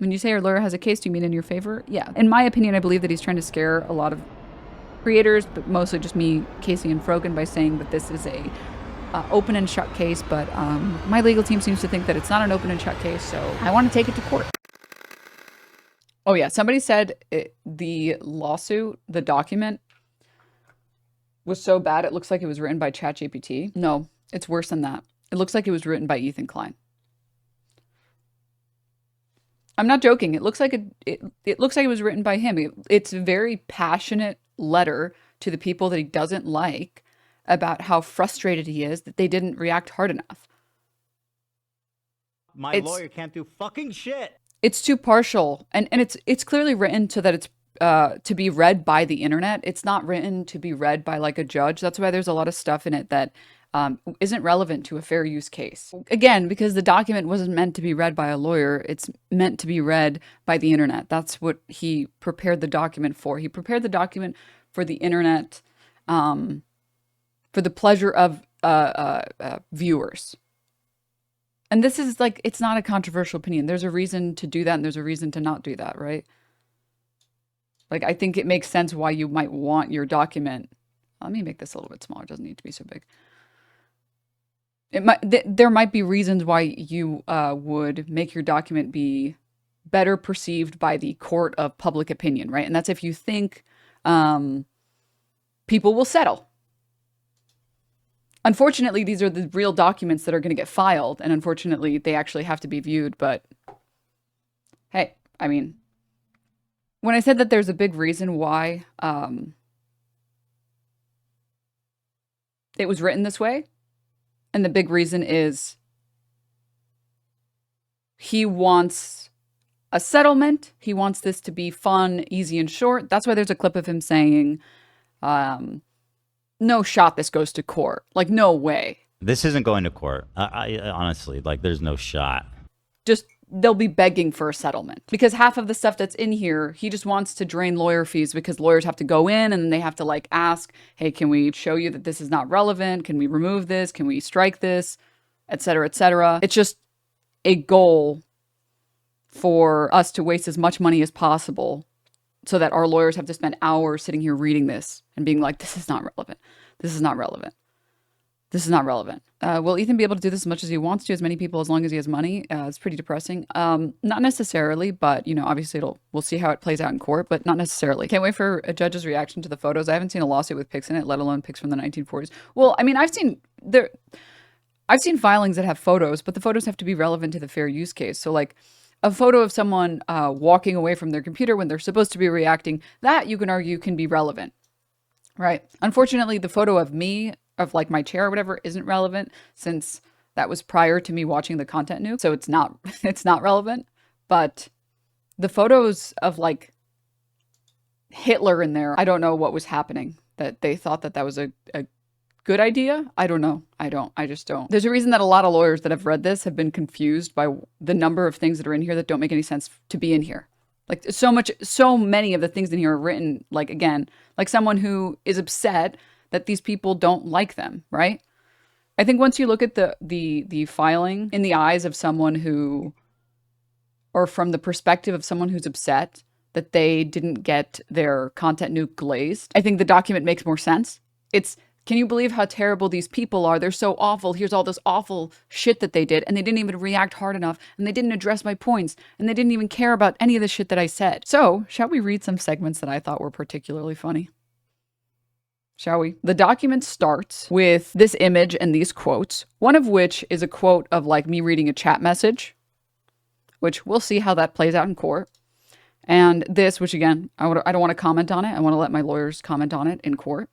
When you say your lawyer has a case, do you mean in your favor? Yeah. In my opinion, I believe that he's trying to scare a lot of creators, but mostly just me, Casey, and Frogan by saying that this is a open and shut case, but my legal team seems to think that it's not an open and shut case, so I want to take it to court. Oh yeah, somebody said the lawsuit, the document, was so bad it looks like it was written by ChatGPT. No, it's worse than that. It looks like it was written by Ethan Klein. I'm not joking. It looks like it looks like it was written by him. It's a very passionate letter to the people that he doesn't like about how frustrated he is that they didn't react hard enough. My lawyer can't do fucking shit. It's too partial, and it's clearly written so that it's to be read by the internet. It's not written to be read by like a judge. That's why there's a lot of stuff in it that isn't relevant to a fair use case. Again, because the document wasn't meant to be read by a lawyer, it's meant to be read by the internet. That's what he prepared the document for. He prepared the document for the internet, for the pleasure of viewers. And this is like, it's not a controversial opinion. There's a reason to do that, and there's a reason to not do that, right? Like, I think it makes sense why you might want your document. Let me make this a little bit smaller. It doesn't need to be so big. There might be reasons why you would make your document be better perceived by the court of public opinion, right? And that's if you think people will settle. Unfortunately, these are the real documents that are going to get filed, and unfortunately, they actually have to be viewed. But hey, I mean, when I said that there's a big reason why it was written this way, and the big reason is he wants a settlement. He wants this to be fun, easy, and short. That's why there's a clip of him saying, no shot this goes to court. Like, no way. This isn't going to court. I honestly, like, there's no shot. Just, they'll be begging for a settlement. Because half of the stuff that's in here, he just wants to drain lawyer fees because lawyers have to go in and they have to, like, ask, hey, can we show you that this is not relevant? Can we remove this? Can we strike this? Et cetera, et cetera. It's just a goal for us to waste as much money as possible so that our lawyers have to spend hours sitting here reading this and being like, this is not relevant. This is not relevant. This is not relevant. Will Ethan be able to do this as much as he wants to, as many people, as long as he has money? It's pretty depressing. Not necessarily, but, you know, obviously we'll see how it plays out in court, but not necessarily. Can't wait for a judge's reaction to the photos. I haven't seen a lawsuit with pics in it, let alone pics from the 1940s. Well, I mean, I've seen filings that have photos, but the photos have to be relevant to the fair use case. So, like, a photo of someone walking away from their computer when they're supposed to be reacting, that you can argue can be relevant, right? Unfortunately, the photo of me, of like my chair or whatever, isn't relevant since that was prior to me watching the content nuke. So it's not relevant. But the photos of like Hitler in there, I don't know what was happening, that they thought that was a good idea. I don't know. I just don't. There's a reason that a lot of lawyers that have read this have been confused by the number of things that are in here that don't make any sense to be in here. Like so many of the things in here are written, like, again, like someone who is upset that these people don't like them, right? I think once you look at the filing in the eyes of someone who, or from the perspective of someone who's upset that they didn't get their content nuke glazed, I think the document makes more sense. It's, can you believe how terrible these people are? They're so awful. Here's all this awful shit that they did, and they didn't even react hard enough, and they didn't address my points, and they didn't even care about any of the shit that I said. So, shall we read some segments that I thought were particularly funny? Shall we? The document starts with this image and these quotes, one of which is a quote of like me reading a chat message, which we'll see how that plays out in court. And this, which again, I don't want to comment on it. I want to let my lawyers comment on it in court.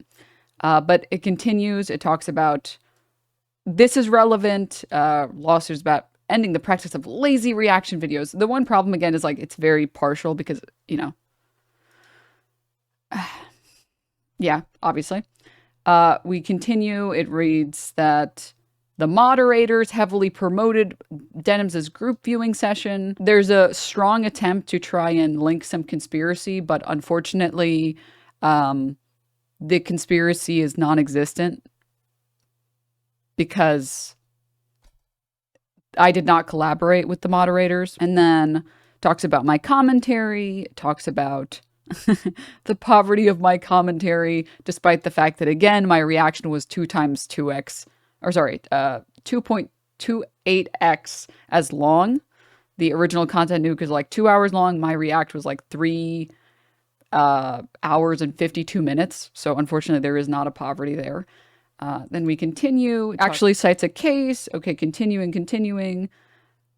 But it continues. It talks about this is relevant. Lawsuits about ending the practice of lazy reaction videos. The one problem, again, is like it's very partial because, you know, yeah, obviously. We continue. It reads that the moderators heavily promoted Denims' group viewing session. There's a strong attempt to try and link some conspiracy, but unfortunately, the conspiracy is non-existent because I did not collaborate with the moderators. And then talks about my commentary, talks about the poverty of my commentary, despite the fact that, again, my reaction was 2 times 2x, or sorry, 2.28x as long. The original content nuke is like 2 hours long. My react was like 3 hours and 52 minutes. So unfortunately, there is not a poverty there. Then we continue. Actually cites a case. Okay, continuing.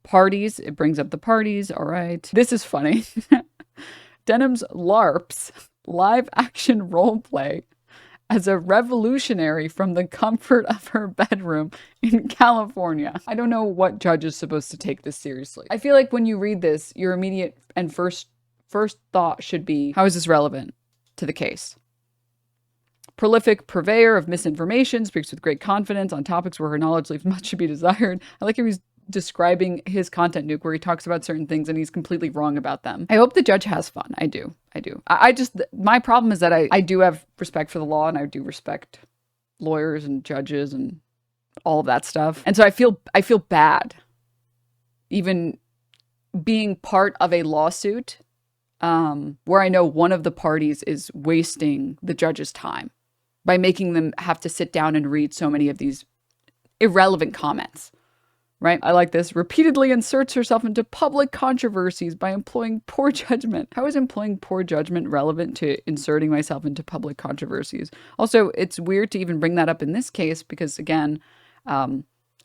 Parties. It brings up the parties. All right. This is funny. Denims LARPs, live action roleplay, as a revolutionary from the comfort of her bedroom in California. I don't know what judge is supposed to take this seriously. I feel like when you read this, your immediate and first thought should be, how is this relevant to the case? Prolific purveyor of misinformation, speaks with great confidence on topics where her knowledge leaves much to be desired. I like how he's describing his content nuke where he talks about certain things and he's completely wrong about them. I hope the judge has fun. I do. I just, my problem is that I do have respect for the law, and I do respect lawyers and judges and all of that stuff. And so I feel bad even being part of a lawsuit where I know one of the parties is wasting the judge's time by making them have to sit down and read so many of these irrelevant comments. Right? I like this. Repeatedly inserts herself into public controversies by employing poor judgment. How is employing poor judgment relevant to inserting myself into public controversies? Also, it's weird to even bring that up in this case because, again,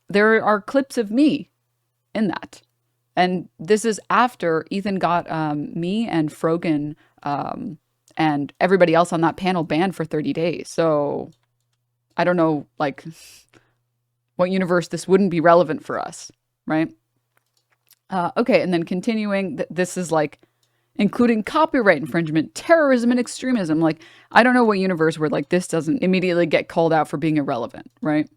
there are clips of me in that. And this is after Ethan got me and Frogan and everybody else on that panel banned for 30 days. So I don't know, like, what universe this wouldn't be relevant for us, right? Okay, and then continuing, this is like including copyright infringement, terrorism, and extremism. Like, I don't know what universe where like this doesn't immediately get called out for being irrelevant, right?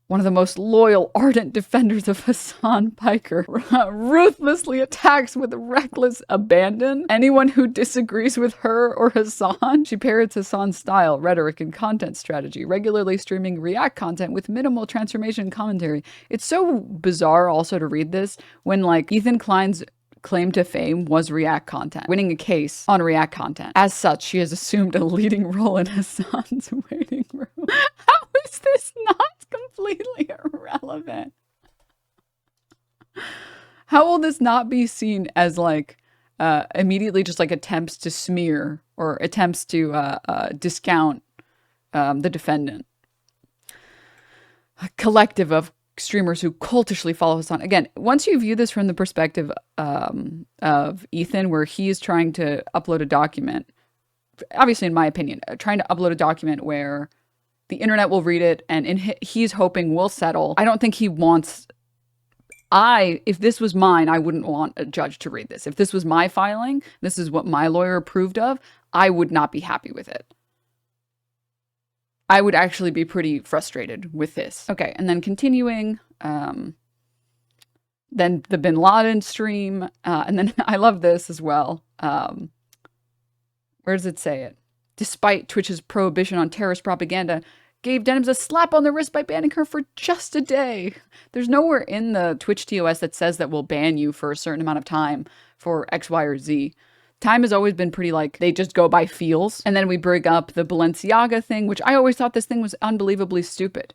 One of the most loyal, ardent defenders of Hassan Piker ruthlessly attacks with reckless abandon anyone who disagrees with her or Hassan. She parrots Hassan's style, rhetoric, and content strategy, regularly streaming React content with minimal transformation commentary. It's so bizarre also to read this when like Ethan Klein's claim to fame was React content, winning a case on React content. As such, she has assumed a leading role in Hassan's waiting room. How is this not completely irrelevant? How will this not be seen as like immediately just like attempts to smear or attempts to discount the defendant? A collective of streamers who cultishly follow Hassan. Again, once you view this from the perspective of Ethan, where he is trying to upload a document, obviously in my opinion, trying to upload a document where the internet will read it and he's hoping will settle. I don't think he wants... if this was mine, I wouldn't want a judge to read this. If this was my filing, this is what my lawyer approved of, I would not be happy with it. I would actually be pretty frustrated with this. Okay, and then continuing, then the Bin Laden stream, and then I love this as well. Where does it say it? Despite Twitch's prohibition on terrorist propaganda, gave Denims a slap on the wrist by banning her for just a day. There's nowhere in the Twitch TOS that says that we'll ban you for a certain amount of time for X, Y, or Z. Time has always been pretty like, they just go by feels. And then we bring up the Balenciaga thing, which I always thought this thing was unbelievably stupid.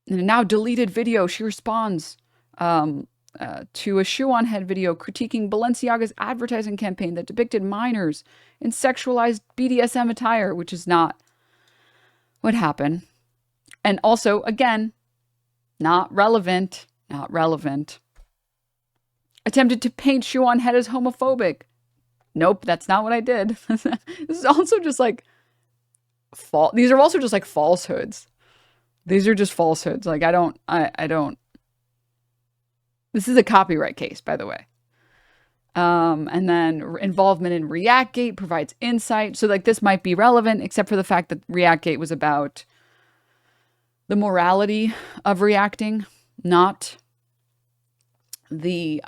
In a now deleted video, she responds to a shoe-on head video critiquing Balenciaga's advertising campaign that depicted minors in sexualized BDSM attire, which is not what happened. And also, again, not relevant. Attempted to paint shoe-on head as homophobic. Nope, that's not what I did. This is also just like these are also just like falsehoods. These are just falsehoods. Like I don't. This is a copyright case, by the way. And then involvement in ReactGate provides insight. So like this might be relevant, except for the fact that ReactGate was about the morality of reacting, not the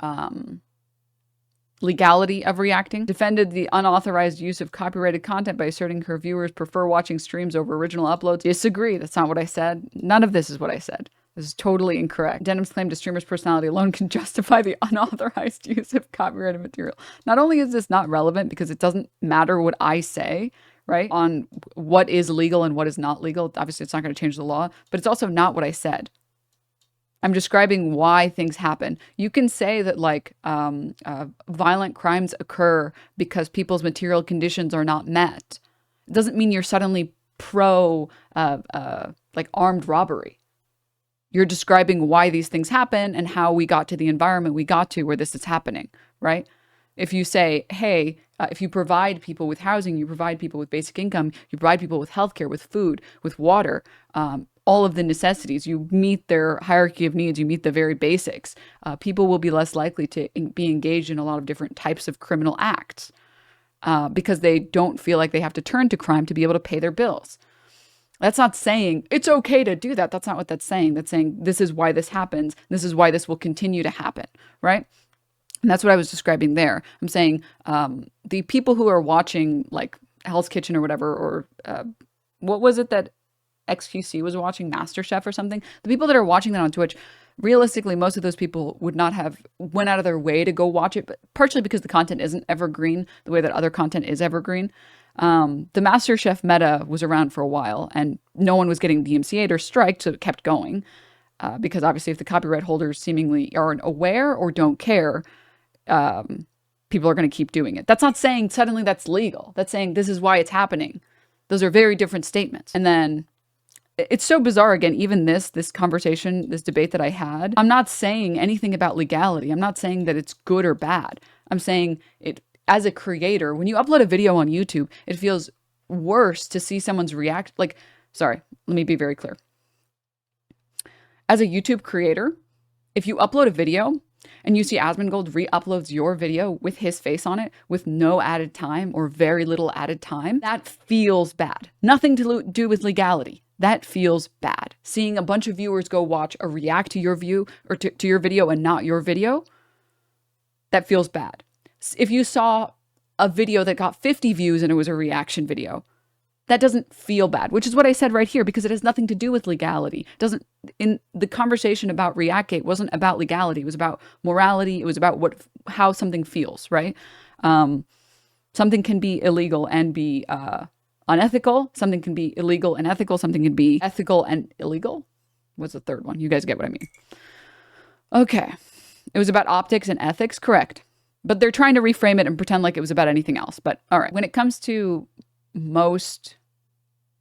legality of reacting. Defended the unauthorized use of copyrighted content by asserting her viewers prefer watching streams over original uploads. Disagree. That's not what I said. None of this is what I said. This is totally incorrect. Denims claimed a streamer's personality alone can justify the unauthorized use of copyrighted material. Not only is this not relevant because it doesn't matter what I say, right, on what is legal and what is not legal. Obviously, it's not going to change the law, but it's also not what I said. I'm describing why things happen. You can say that like violent crimes occur because people's material conditions are not met. It doesn't mean you're suddenly pro like armed robbery. You're describing why these things happen and how we got to the environment we got to where this is happening, right? If you say, hey, if you provide people with housing, you provide people with basic income, you provide people with healthcare, with food, with water, all of the necessities, you meet their hierarchy of needs, you meet the very basics, people will be less likely to be engaged in a lot of different types of criminal acts because they don't feel like they have to turn to crime to be able to pay their bills. That's not saying it's okay to do that. That's not what that's saying. That's saying this is why this happens. This is why this will continue to happen, right? And that's what I was describing there. I'm saying the people who are watching like Hell's Kitchen or whatever, or what was it that XQC was watching, MasterChef or something? The people that are watching that on Twitch, realistically, most of those people would not have went out of their way to go watch it, but partially because the content isn't evergreen the way that other content is evergreen. The MasterChef meta was around for a while and no one was getting DMCA'd or striked, so it kept going. Because obviously if the copyright holders seemingly aren't aware or don't care, people are going to keep doing it. That's not saying suddenly that's legal. That's saying this is why it's happening. Those are very different statements. And then it's so bizarre, again, even this conversation, this debate that I had, I'm not saying anything about legality. I'm not saying that it's good or bad. I'm saying it, as a creator, when you upload a video on YouTube, it feels worse to see someone's react. Like, sorry, let me be very clear. As a YouTube creator, if you upload a video and you see Asmongold re-uploads your video with his face on it with no added time or very little added time, that feels bad. Nothing to do with legality. That feels bad. Seeing a bunch of viewers go watch or react to your view or to your video and not your video, that feels bad. If you saw a video that got 50 views and it was a reaction video, that doesn't feel bad, which is what I said right here, because it has nothing to do with legality. In the conversation about ReactGate wasn't about legality. It was about morality. It was about how something feels, right? Something can be illegal and be unethical. Something can be illegal and ethical. Something can be ethical and illegal. What's the third one? You guys get what I mean. Okay. It was about optics and ethics, correct. But they're trying to reframe it and pretend like it was about anything else. But all right, when it comes to most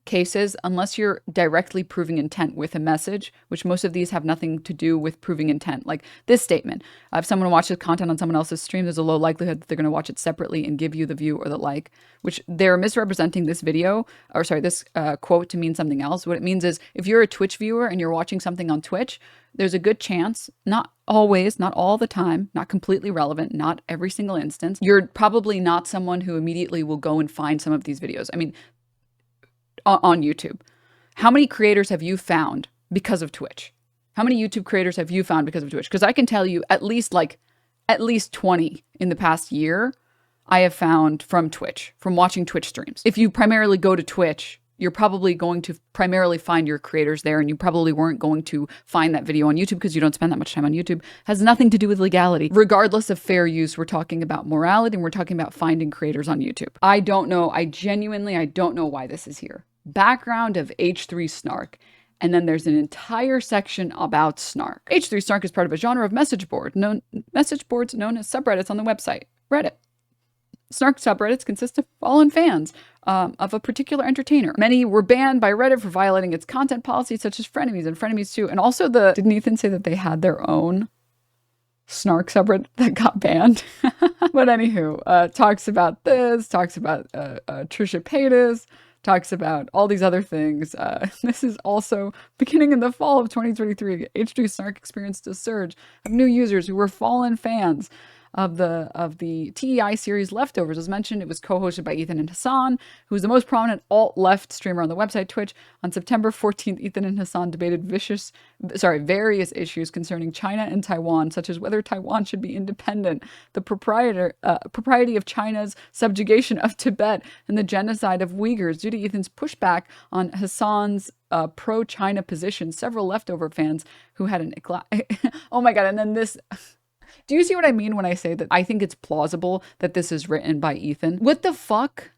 cases, unless you're directly proving intent with a message, which most of these have nothing to do with proving intent. Like this statement, if someone watches content on someone else's stream, there's a low likelihood that they're going to watch it separately and give you the view or the like, which they're misrepresenting this video, or sorry, this quote to mean something else. What it means is if you're a Twitch viewer and you're watching something on Twitch, there's a good chance, not always, not all the time, not completely relevant, not every single instance, you're probably not someone who immediately will go and find some of these videos. I mean, on YouTube. How many creators have you found because of Twitch? How many YouTube creators have you found because of Twitch? Because I can tell you at least 20 in the past year I have found from Twitch, from watching Twitch streams. If you primarily go to Twitch, you're probably going to primarily find your creators there, and you probably weren't going to find that video on YouTube because you don't spend that much time on YouTube. It has nothing to do with legality. Regardless of fair use, we're talking about morality and we're talking about finding creators on YouTube. I don't know. I don't know why this is here. Background of H3 Snark. And then there's an entire section about Snark. H3 Snark is part of a genre of message boards known as subreddits on the website, Reddit. Snark subreddits consist of fallen fans of a particular entertainer. Many were banned by Reddit for violating its content policies, such as frenemies and frenemies 2. And also didn't Ethan say that they had their own Snark subreddit that got banned? But anywho, talks about this, talks about Trisha Paytas, talks about all these other things. This is also beginning in the fall of 2023. H3 Snark experienced a surge of new users who were fallen fans of the TEI series Leftovers. As mentioned, it was co-hosted by Ethan and Hassan, who is the most prominent alt-left streamer on the website Twitch. On September 14th, Ethan and Hassan debated various issues concerning China and Taiwan, such as whether Taiwan should be independent, the propriety of China's subjugation of Tibet, and the genocide of Uyghurs. Due to Ethan's pushback on Hassan's pro-China position, several Leftover fans who had an oh my god, and then this. Do you see what I mean when I say that I think it's plausible that this is written by Ethan? What the fuck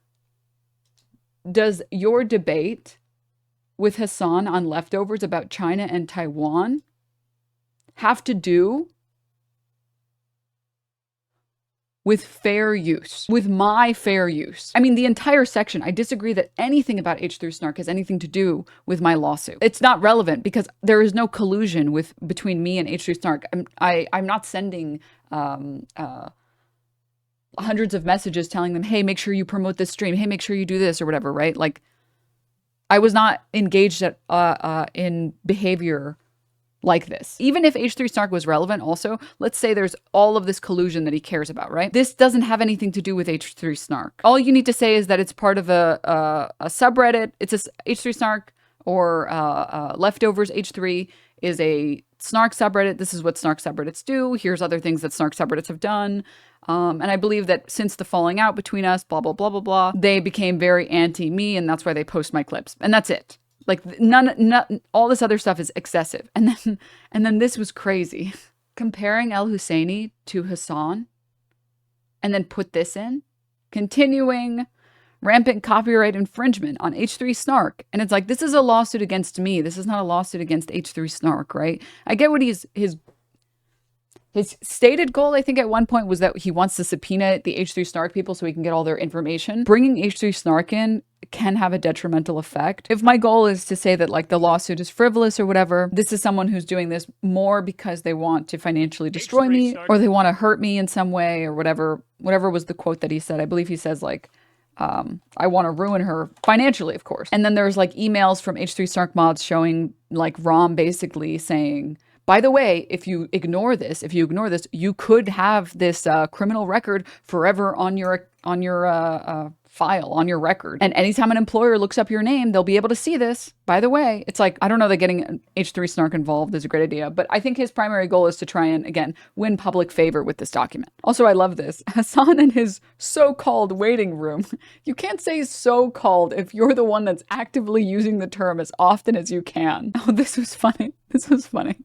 does your debate with Hassan on Leftovers about China and Taiwan have to do with fair use, with my fair use? I mean, the entire section, I disagree that anything about H3 Snark has anything to do with my lawsuit. It's not relevant because there is no collusion between me and H3 Snark. I'm not sending hundreds of messages telling them, hey, make sure you promote this stream. Hey, make sure you do this or whatever, right? Like, I was not engaged in behavior like this. Even if H3 Snark was relevant also, let's say there's all of this collusion that he cares about, right? This doesn't have anything to do with H3 Snark. All you need to say is that it's part of a subreddit. It's a H3 Snark or Leftovers H3 is a Snark subreddit. This is what Snark subreddits do. Here's other things that Snark subreddits have done. And I believe that since the falling out between us, blah, blah, blah, blah, blah, they became very anti-me, and that's why they post my clips. And that's it. Like none, all this other stuff is excessive. And then this was crazy. Comparing El Husseini to Hassan and then put this in. Continuing rampant copyright infringement on H3 Snark. And it's like, this is a lawsuit against me. This is not a lawsuit against H3 Snark, right? I get what his stated goal, I think at one point, was that he wants to subpoena the H3 Snark people so he can get all their information. Bringing H3 Snark in can have a detrimental effect. If my goal is to say that like the lawsuit is frivolous or whatever, this is someone who's doing this more because they want to financially destroy me or they want to hurt me in some way or whatever was the quote that he said. I believe he says like, I want to ruin her financially, of course. And then there's like emails from H3 Snark mods showing like Rom basically saying, by the way, if you ignore this, you could have this criminal record forever on your file, on your record. And anytime an employer looks up your name, they'll be able to see this. By the way, it's like, I don't know that getting H3 Snark involved is a great idea, but I think his primary goal is to try and, again, win public favor with this document. Also, I love this. Hassan in his so-called waiting room. You can't say so-called if you're the one that's actively using the term as often as you can. Oh, this was funny. This was funny.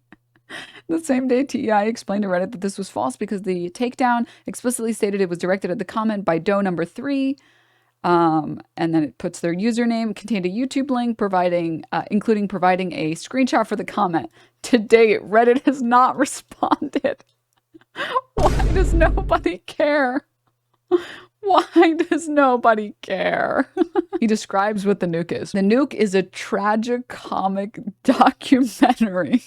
The same day, TEI explained to Reddit that this was false because the takedown explicitly stated it was directed at the comment by Doe number 3. And then it puts their username, contained a YouTube link, including providing a screenshot for the comment. To date, Reddit has not responded. Why does nobody care? Why does nobody care? He describes what the nuke is. The nuke is a tragicomic documentary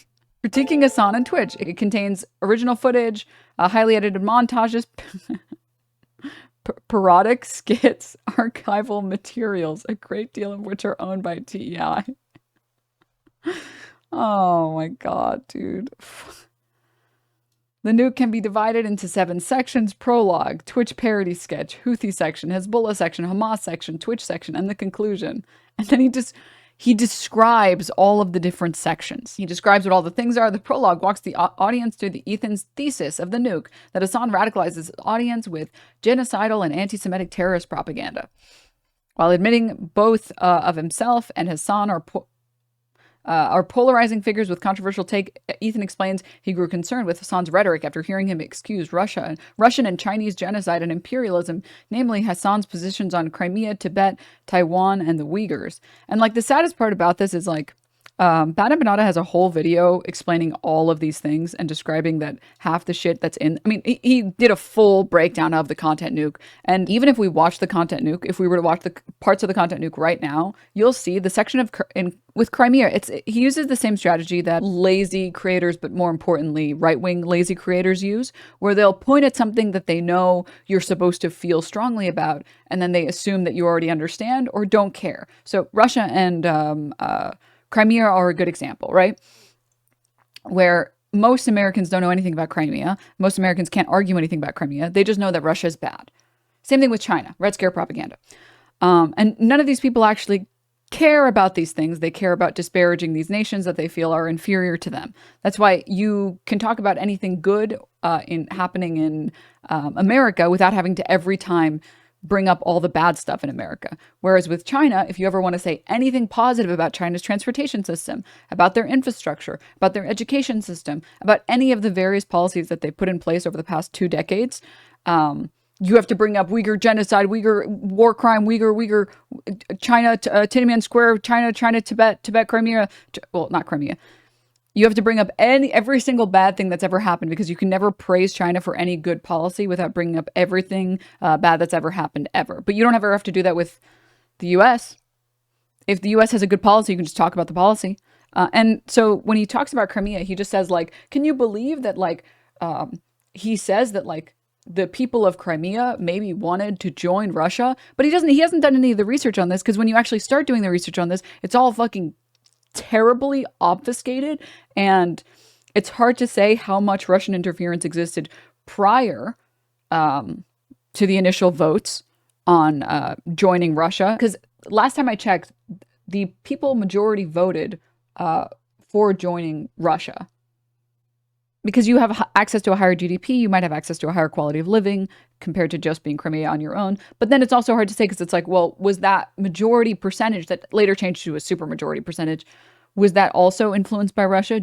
critiquing Hassan on Twitch. It contains original footage, highly edited montages, parodic skits, archival materials, a great deal of which are owned by TEI. Oh my god, dude. The nuke can be divided into 7 sections: prologue, Twitch parody sketch, Houthi section, Hezbollah section, Hamas section, Twitch section, and the conclusion. And then he describes all of the different sections. He describes what all the things are. The prologue walks the audience through Ethan's thesis of the nuke, that Hassan radicalizes his audience with genocidal and anti-Semitic terrorist propaganda. While admitting both of himself and Hassan are polarizing figures with controversial take, Ethan explains he grew concerned with Hassan's rhetoric after hearing him excuse Russian and Chinese genocide and imperialism, namely Hassan's positions on Crimea, Tibet, Taiwan, and the Uyghurs. And like the saddest part about this is like, Laden and Balenciaga has a whole video explaining all of these things and describing that half the shit that's in, I mean, he did a full breakdown of the content nuke. And even if we watch the content nuke, if we were to watch the parts of the content nuke right now, you'll see the section with Crimea. He uses the same strategy that lazy creators, but more importantly, right-wing lazy creators use, where they'll point at something that they know you're supposed to feel strongly about, and then they assume that you already understand or don't care. So Russia and Crimea are a good example, right? Where most Americans don't know anything about Crimea. Most Americans can't argue anything about Crimea. They just know that Russia is bad. Same thing with China, Red Scare propaganda. And none of these people actually care about these things. They care about disparaging these nations that they feel are inferior to them. That's why you can talk about anything good happening in America without having to every time bring up all the bad stuff in America. Whereas with China, if you ever want to say anything positive about China's transportation system, about their infrastructure, about their education system, about any of the various policies that they put in place over the past 2 decades, you have to bring up Uyghur genocide, Uyghur war crime, Uyghur, China, Tiananmen Square, China, Tibet, Crimea. Well, not Crimea. You have to bring up every single bad thing that's ever happened, because you can never praise China for any good policy without bringing up everything bad that's ever happened ever. But you don't ever have to do that with the U.S. If the U.S. has a good policy, you can just talk about the policy. And so when he talks about Crimea, he just says, like, can you believe that, like, he says that, like, the people of Crimea maybe wanted to join Russia, but he hasn't done any of the research on this, because when you actually start doing the research on this, it's all fucking terribly obfuscated, and it's hard to say how much Russian interference existed prior to the initial votes on joining Russia. Because last time I checked, the people majority voted for joining Russia. Because you have access to a higher GDP, you might have access to a higher quality of living compared to just being Crimea on your own. But then it's also hard to say, because it's like, well, was that majority percentage that later changed to a super majority percentage, was that also influenced by Russia?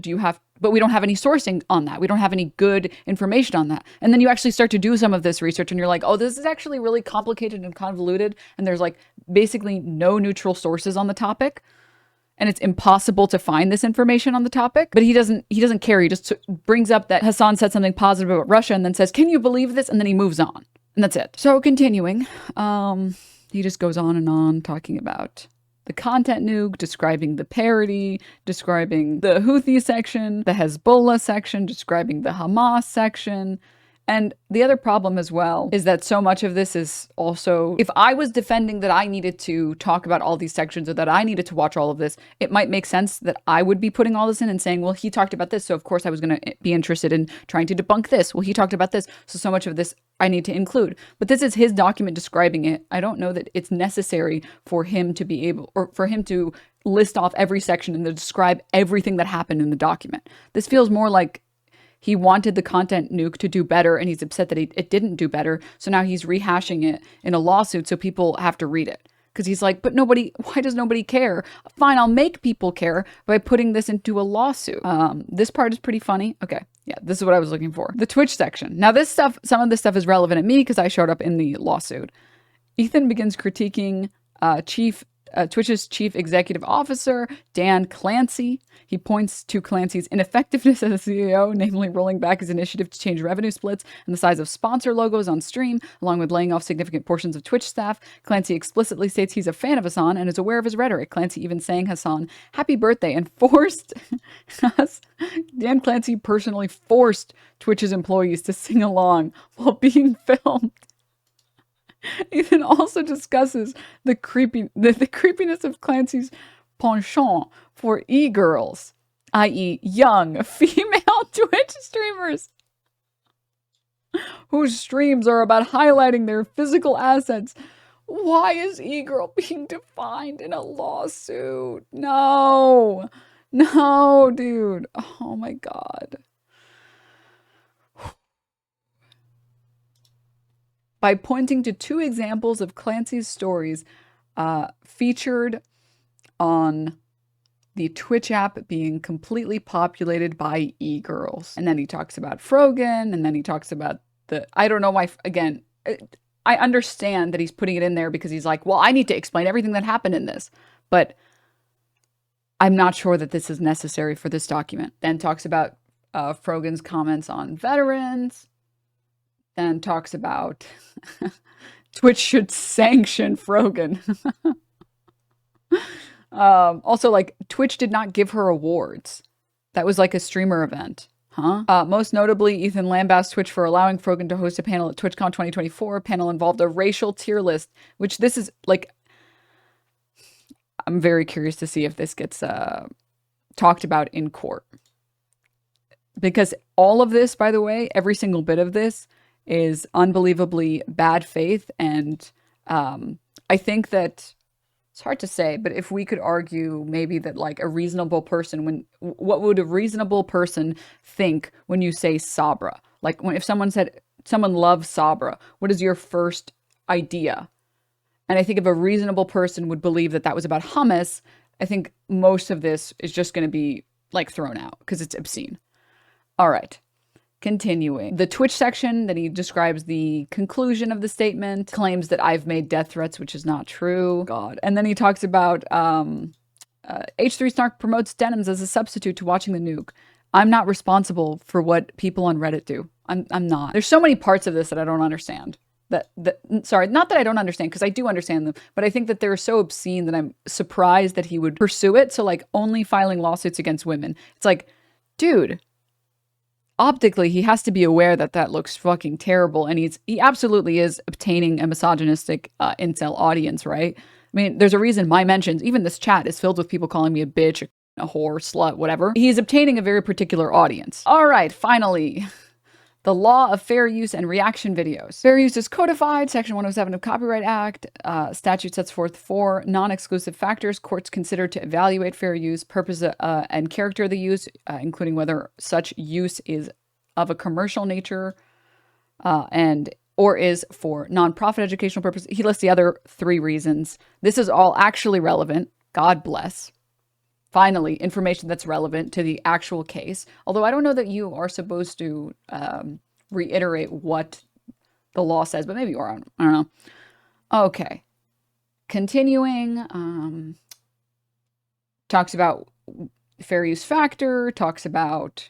But we don't have any sourcing on that. We don't have any good information on that. And then you actually start to do some of this research and you're like, oh, this is actually really complicated and convoluted. And there's like basically no neutral sources on the topic. And it's impossible to find this information on the topic. But he doesn't care. He just brings up that Hassan said something positive about Russia and then says, can you believe this? And then he moves on. And that's it. So continuing, he just goes on and on talking about the content nuke, describing the parody, describing the Houthi section, the Hezbollah section, describing the Hamas section. And the other problem as well is that so much of this is also, if I was defending that I needed to talk about all these sections or that I needed to watch all of this, it might make sense that I would be putting all this in and saying, well, he talked about this, so of course I was going to be interested in trying to debunk this. Well, he talked about this, so much of this I need to include. But this is his document describing it. I don't know that it's necessary for him to be able, or for him to list off every section and to describe everything that happened in the document. This feels more like he wanted the content nuke to do better, and he's upset that it didn't do better. So now he's rehashing it in a lawsuit so people have to read it. Because he's like, but why does nobody care? Fine, I'll make people care by putting this into a lawsuit. This part is pretty funny. Okay, yeah, this is what I was looking for. The Twitch section. Now some of this stuff is relevant to me because I showed up in the lawsuit. Ethan begins critiquing Twitch's chief executive officer, Dan Clancy. He points to Clancy's ineffectiveness as a CEO, namely rolling back his initiative to change revenue splits and the size of sponsor logos on stream, along with laying off significant portions of Twitch staff. Clancy explicitly states he's a fan of Hassan and is aware of his rhetoric. Clancy even sang Hassan happy birthday and forced Dan Clancy personally forced Twitch's employees to sing along while being filmed. Ethan also discusses the creepiness of Clancy's penchant for e-girls, i.e. young female Twitch streamers whose streams are about highlighting their physical assets. Why is e-girl being defined in a lawsuit? No, dude. Oh my God. By pointing to 2 examples of Clancy's stories featured on the Twitch app being completely populated by e-girls. And then he talks about Frogan, and then he talks about I don't know why, again, I understand that he's putting it in there because he's like, well, I need to explain everything that happened in this. But I'm not sure that this is necessary for this document. Then talks about Frogan's comments on veterans. Then talks about Twitch should sanction Frogan. Also, like, Twitch did not give her awards. That was like a streamer event. Huh? Most notably, Ethan lambasted Twitch for allowing Frogan to host a panel at TwitchCon 2024. A panel involved a racial tier list, which this is, like, I'm very curious to see if this gets talked about in court. Because all of this, by the way, every single bit of this is unbelievably bad faith. And I think that it's hard to say, but if we could argue maybe that like a reasonable person, what would a reasonable person think when you say Sabra? Like if someone said someone loves Sabra, what is your first idea? And I think if a reasonable person would believe that that was about hummus, I think most of this is just going to be like thrown out because it's obscene. All right. Continuing. The Twitch section, that he describes the conclusion of the statement, claims that I've made death threats, which is not true. God. And then he talks about H3 Snark promotes denims as a substitute to watching the nuke. I'm not responsible for what people on Reddit do. I'm not. There's so many parts of this that I don't understand. Sorry, not that I don't understand, because I do understand them, but I think that they're so obscene that I'm surprised that he would pursue it. So like only filing lawsuits against women. It's like, dude, optically, he has to be aware that that looks fucking terrible. And he absolutely is obtaining a misogynistic incel audience, right? I mean, there's a reason my mentions, even this chat, is filled with people calling me a bitch, a whore, slut, whatever. He's obtaining a very particular audience. All right, finally. The law of fair use and reaction videos. Fair use is codified, Section 107 of Copyright Act. Statute sets forth 4 non-exclusive factors courts consider to evaluate fair use, purpose and character of the use, including whether such use is of a commercial nature or is for nonprofit educational purposes. He lists the other 3 reasons. This is all actually relevant. God bless. Finally, information that's relevant to the actual case. Although I don't know that you are supposed to reiterate what the law says, but maybe you are. I don't know. Okay. Continuing. Talks about fair use factor. Talks about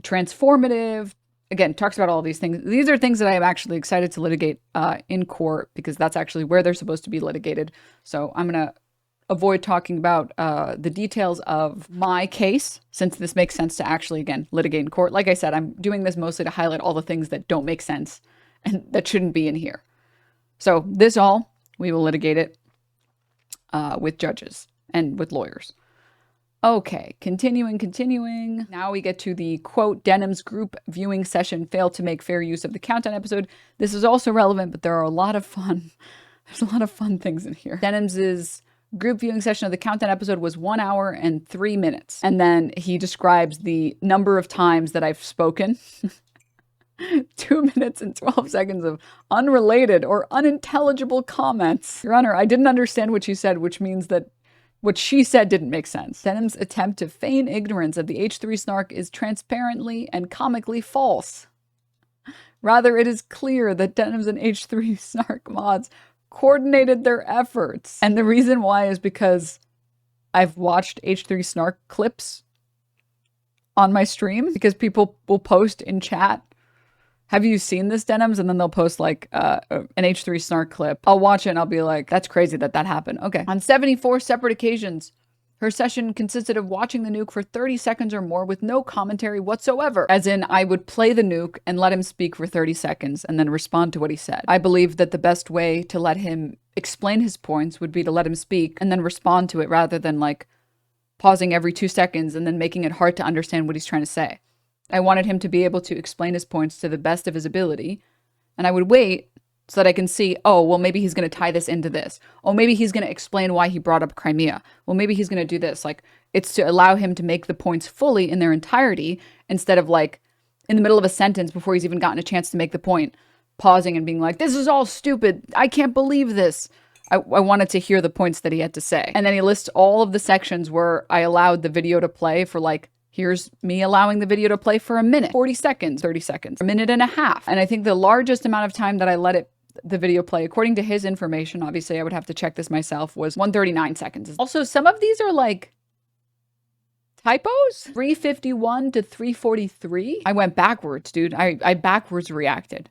transformative. Again, talks about all these things. These are things that I am actually excited to litigate in court, because that's actually where they're supposed to be litigated. So I'm going to avoid talking about the details of my case, since this makes sense to actually, again, litigate in court. Like I said, I'm doing this mostly to highlight all the things that don't make sense and that shouldn't be in here. So this all, we will litigate it with judges and with lawyers. Okay, continuing. Now we get to the quote, Denims group viewing session failed to make fair use of the countdown episode. This is also relevant, but there are a lot of fun, there's a lot of fun things in here. Denims' group viewing session of the countdown episode was 1 hour and 3 minutes. And then he describes the number of times that I've spoken. 2 minutes and 12 seconds of unrelated or unintelligible comments. Your Honor, I didn't understand what you said, which means that what she said didn't make sense. Denims' attempt to feign ignorance of the H3 Snark is transparently and comically false. Rather, it is clear that Denims and H3 Snark mods coordinated their efforts. And the reason why is because I've watched H3 Snark clips on my stream, because people will post in chat, have you seen this, Denims? And then they'll post like an H3 Snark clip. I'll watch it and I'll be like, that's crazy that happened. Okay. On 74 separate occasions, her session consisted of watching the nuke for 30 seconds or more with no commentary whatsoever. As in, I would play the nuke and let him speak for 30 seconds and then respond to what he said. I believe that the best way to let him explain his points would be to let him speak and then respond to it, rather than like pausing every 2 seconds and then making it hard to understand what he's trying to say. I wanted him to be able to explain his points to the best of his ability, and I would wait so that I can see, oh, well, maybe he's going to tie this into this. Oh, maybe he's going to explain why he brought up Crimea. Well, maybe he's going to do this. Like, it's to allow him to make the points fully in their entirety, instead of like in the middle of a sentence before he's even gotten a chance to make the point, pausing and being like, this is all stupid. I can't believe this. I wanted to hear the points that he had to say. And then he lists all of the sections where I allowed the video to play for like, here's me allowing the video to play for a minute, 40 seconds, 30 seconds, a minute and a half. And I think the largest amount of time that I let the video play, according to his information, obviously I would have to check this myself, was 139 seconds. Also, some of these are like typos. 351 to 343. I went backwards, dude. I backwards reacted.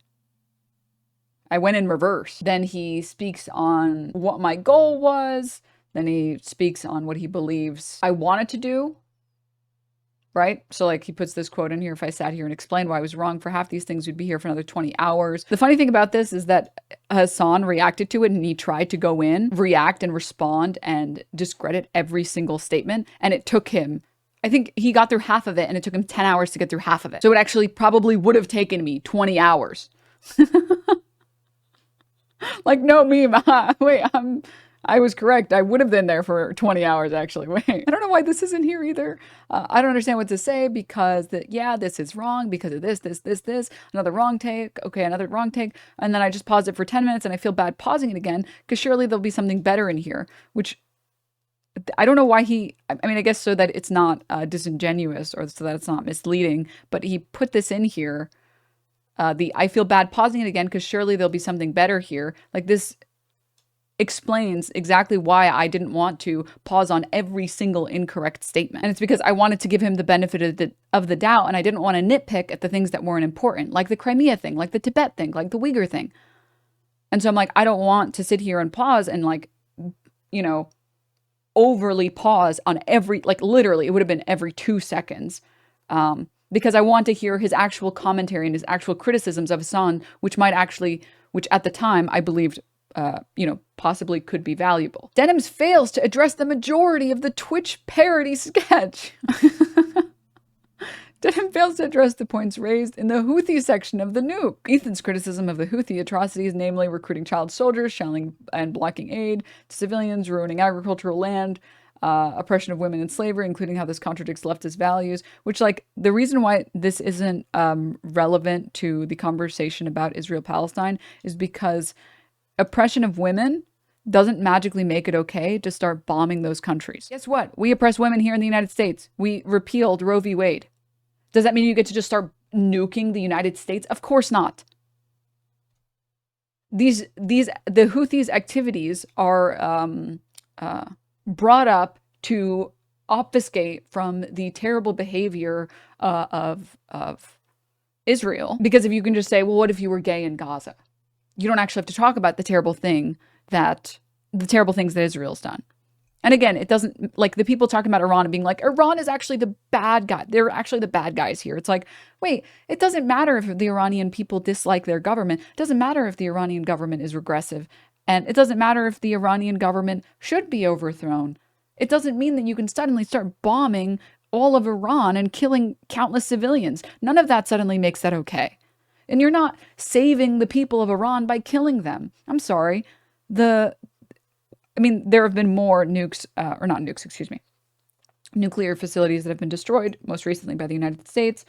I went in reverse. Then he speaks on what my goal was. Then he speaks on what he believes I wanted to do. Right? So like he puts this quote in here, if I sat here and explained why I was wrong for half these things, we'd be here for another 20 hours. The funny thing about this is that Hassan reacted to it, and he tried to go in, react and respond and discredit every single statement. And it took him I think he got through half of it and it took him 10 hours to get through half of it. So it actually probably would have taken me 20 hours. Like, no meme. Wait, I was correct. I would have been there for 20 hours, actually. Wait, I don't know why this isn't here either. I don't understand what to say because this is wrong because of this. Another wrong take. Okay, another wrong take. And then I just pause it for 10 minutes and I feel bad pausing it again because surely there'll be something better in here, which I don't know why I mean, I guess so that it's not disingenuous or so that it's not misleading, but he put this in here. I feel bad pausing it again because surely there'll be something better here. Like, this explains exactly why I didn't want to pause on every single incorrect statement. And it's because I wanted to give him the benefit of the doubt, and I didn't want to nitpick at the things that weren't important, like the Crimea thing, like the Tibet thing, like the Uyghur thing. And so I'm like, I don't want to sit here and pause and, like, you know, overly pause on every, like, literally, it would have been every 2 seconds. Because I want to hear his actual commentary and his actual criticisms of Hassan, which at the time I believed, possibly could be valuable. Denims fails to address the majority of the Twitch parody sketch. Denim fails to address the points raised in the Houthi section of the nuke. Ethan's criticism of the Houthi atrocities, namely recruiting child soldiers, shelling and blocking aid to civilians, ruining agricultural land, oppression of women and slavery, including how this contradicts leftist values, which, like, the reason why this isn't relevant to the conversation about Israel-Palestine is because oppression of women doesn't magically make it okay to start bombing those countries. Guess what? We oppress women here in the United States. We repealed Roe v. Wade. Does that mean you get to just start nuking the United States? Of course not. The Houthis' activities are brought up to obfuscate from the terrible behavior of Israel. Because if you can just say, well, what if you were gay in Gaza? You don't actually have to talk about the terrible things that Israel's done. And again, it doesn't, like, the people talking about Iran and being like, Iran is actually the bad guy. They're actually the bad guys here. It's like, wait, it doesn't matter if the Iranian people dislike their government. It doesn't matter if the Iranian government is regressive. And it doesn't matter if the Iranian government should be overthrown. It doesn't mean that you can suddenly start bombing all of Iran and killing countless civilians. None of that suddenly makes that okay. And you're not saving the people of Iran by killing them. I'm sorry. There have been more nuclear facilities that have been destroyed, most recently by the United States.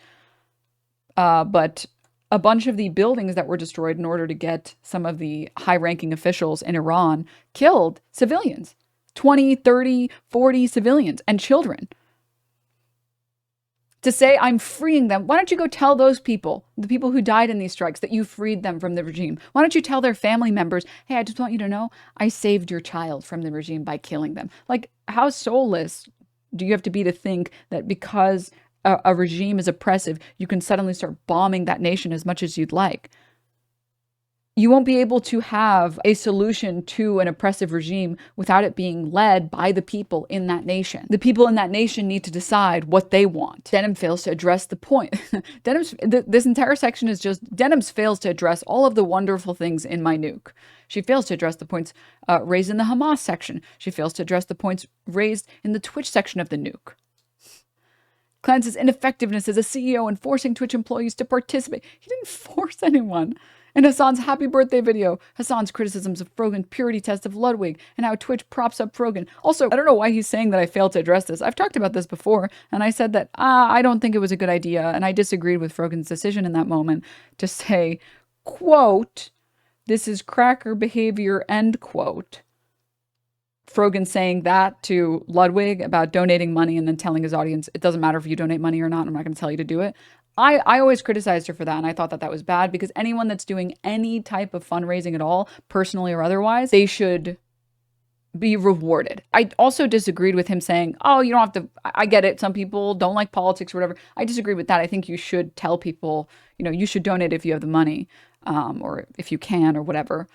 But a bunch of the buildings that were destroyed in order to get some of the high-ranking officials in Iran killed civilians. 20, 30, 40 civilians and children. To say I'm freeing them, why don't you go tell those people, the people who died in these strikes, that you freed them from the regime? Why don't you tell their family members, hey, I just want you to know I saved your child from the regime by killing them? Like, how soulless do you have to be to think that because a regime is oppressive, you can suddenly start bombing that nation as much as you'd like? You won't be able to have a solution to an oppressive regime without it being led by the people in that nation. The people in that nation need to decide what they want. Denim fails to address the point. This entire section is just, Denims fails to address all of the wonderful things in my nuke. She fails to address the points raised in the Hamas section. She fails to address the points raised in the Twitch section of the nuke. Klein says ineffectiveness as a CEO and forcing Twitch employees to participate. He didn't force anyone. In Hassan's happy birthday video, Hassan's criticisms of Frogan's purity test of Ludwig and how Twitch props up Frogan. Also, I don't know why he's saying that I failed to address this. I've talked about this before, and I said that I don't think it was a good idea, and I disagreed with Frogan's decision in that moment to say, quote, this is cracker behavior, end quote. Frogan saying that to Ludwig about donating money and then telling his audience, it doesn't matter if you donate money or not, I'm not going to tell you to do it. I always criticized her for that, and I thought that that was bad because anyone that's doing any type of fundraising at all, personally or otherwise, they should be rewarded. I also disagreed with him saying, oh, you don't have to, I get it, some people don't like politics or whatever. I disagree with that. I think you should tell people, you should donate if you have the money, or if you can or whatever.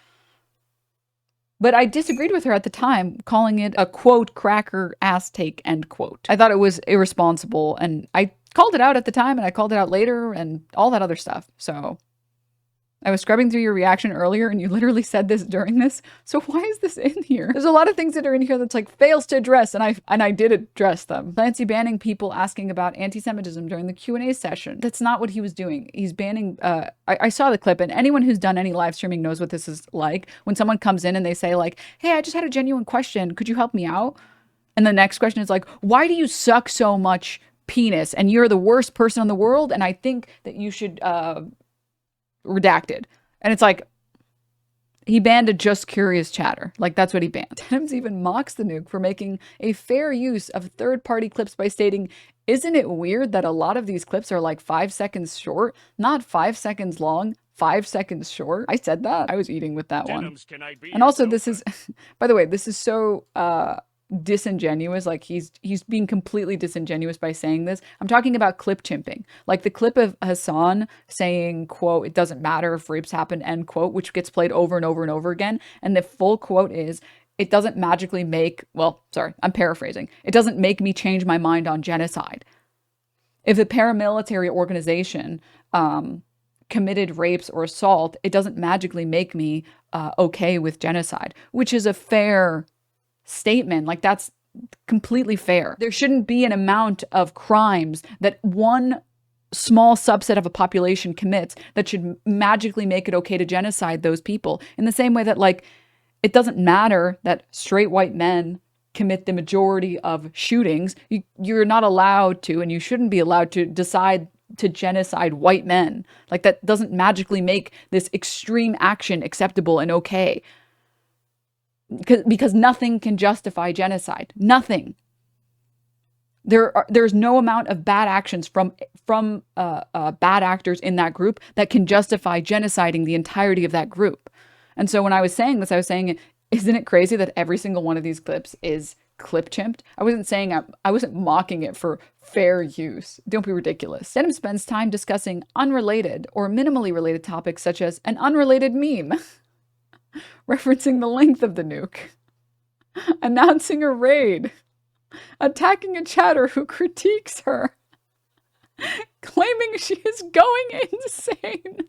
But I disagreed with her at the time, calling it a, quote, cracker ass take, end quote. I thought it was irresponsible, and I called it out at the time, and I called it out later, and all that other stuff. So I was scrubbing through your reaction earlier and you literally said this during this. So why is this in here? There's a lot of things that are in here that's like fails to address, and I did address them. Clancy banning people asking about anti-Semitism during the Q&A session. That's not what he was doing. He's banning, I saw the clip, and anyone who's done any live streaming knows what this is like. When someone comes in and they say like, hey, I just had a genuine question. Could you help me out? And the next question is like, why do you suck so much penis? And you're the worst person in the world. And I think that you should, redacted. And it's like, he banned a just curious chatter. Like, that's what he banned. Denims even mocks the nuke for making a fair use of third-party clips by stating, isn't it weird that a lot of these clips are like 5 seconds short? Not 5 seconds long, 5 seconds short. I said that. I was eating with that one. And also, this is, by the way, this is so disingenuous. Like, he's being completely disingenuous by saying this. I'm talking about clip chimping, like the clip of Hassan saying, quote, it doesn't matter if rapes happen, end quote, which gets played over and over and over again. And the full quote is, it doesn't magically make, well, sorry, I'm paraphrasing. It doesn't make me change my mind on genocide. If a paramilitary organization committed rapes or assault, it doesn't magically make me okay with genocide, which is a fair statement. Like, that's completely fair. There shouldn't be an amount of crimes that one small subset of a population commits that should magically make it okay to genocide those people. In the same way that, like, it doesn't matter that straight white men commit the majority of shootings. You're not allowed to, and you shouldn't be allowed to, decide to genocide white men. Like, that doesn't magically make this extreme action acceptable and okay. Because nothing can justify genocide. Nothing. There's no amount of bad actions from bad actors in that group that can justify genociding the entirety of that group. And so when I was saying this, I was saying, isn't it crazy that every single one of these clips is clip chimped? I wasn't saying, I wasn't mocking it for fair use. Don't be ridiculous. Denim spends time discussing unrelated or minimally related topics such as an unrelated meme, referencing the length of the nuke, announcing a raid, attacking a chatter who critiques her, claiming she is going insane.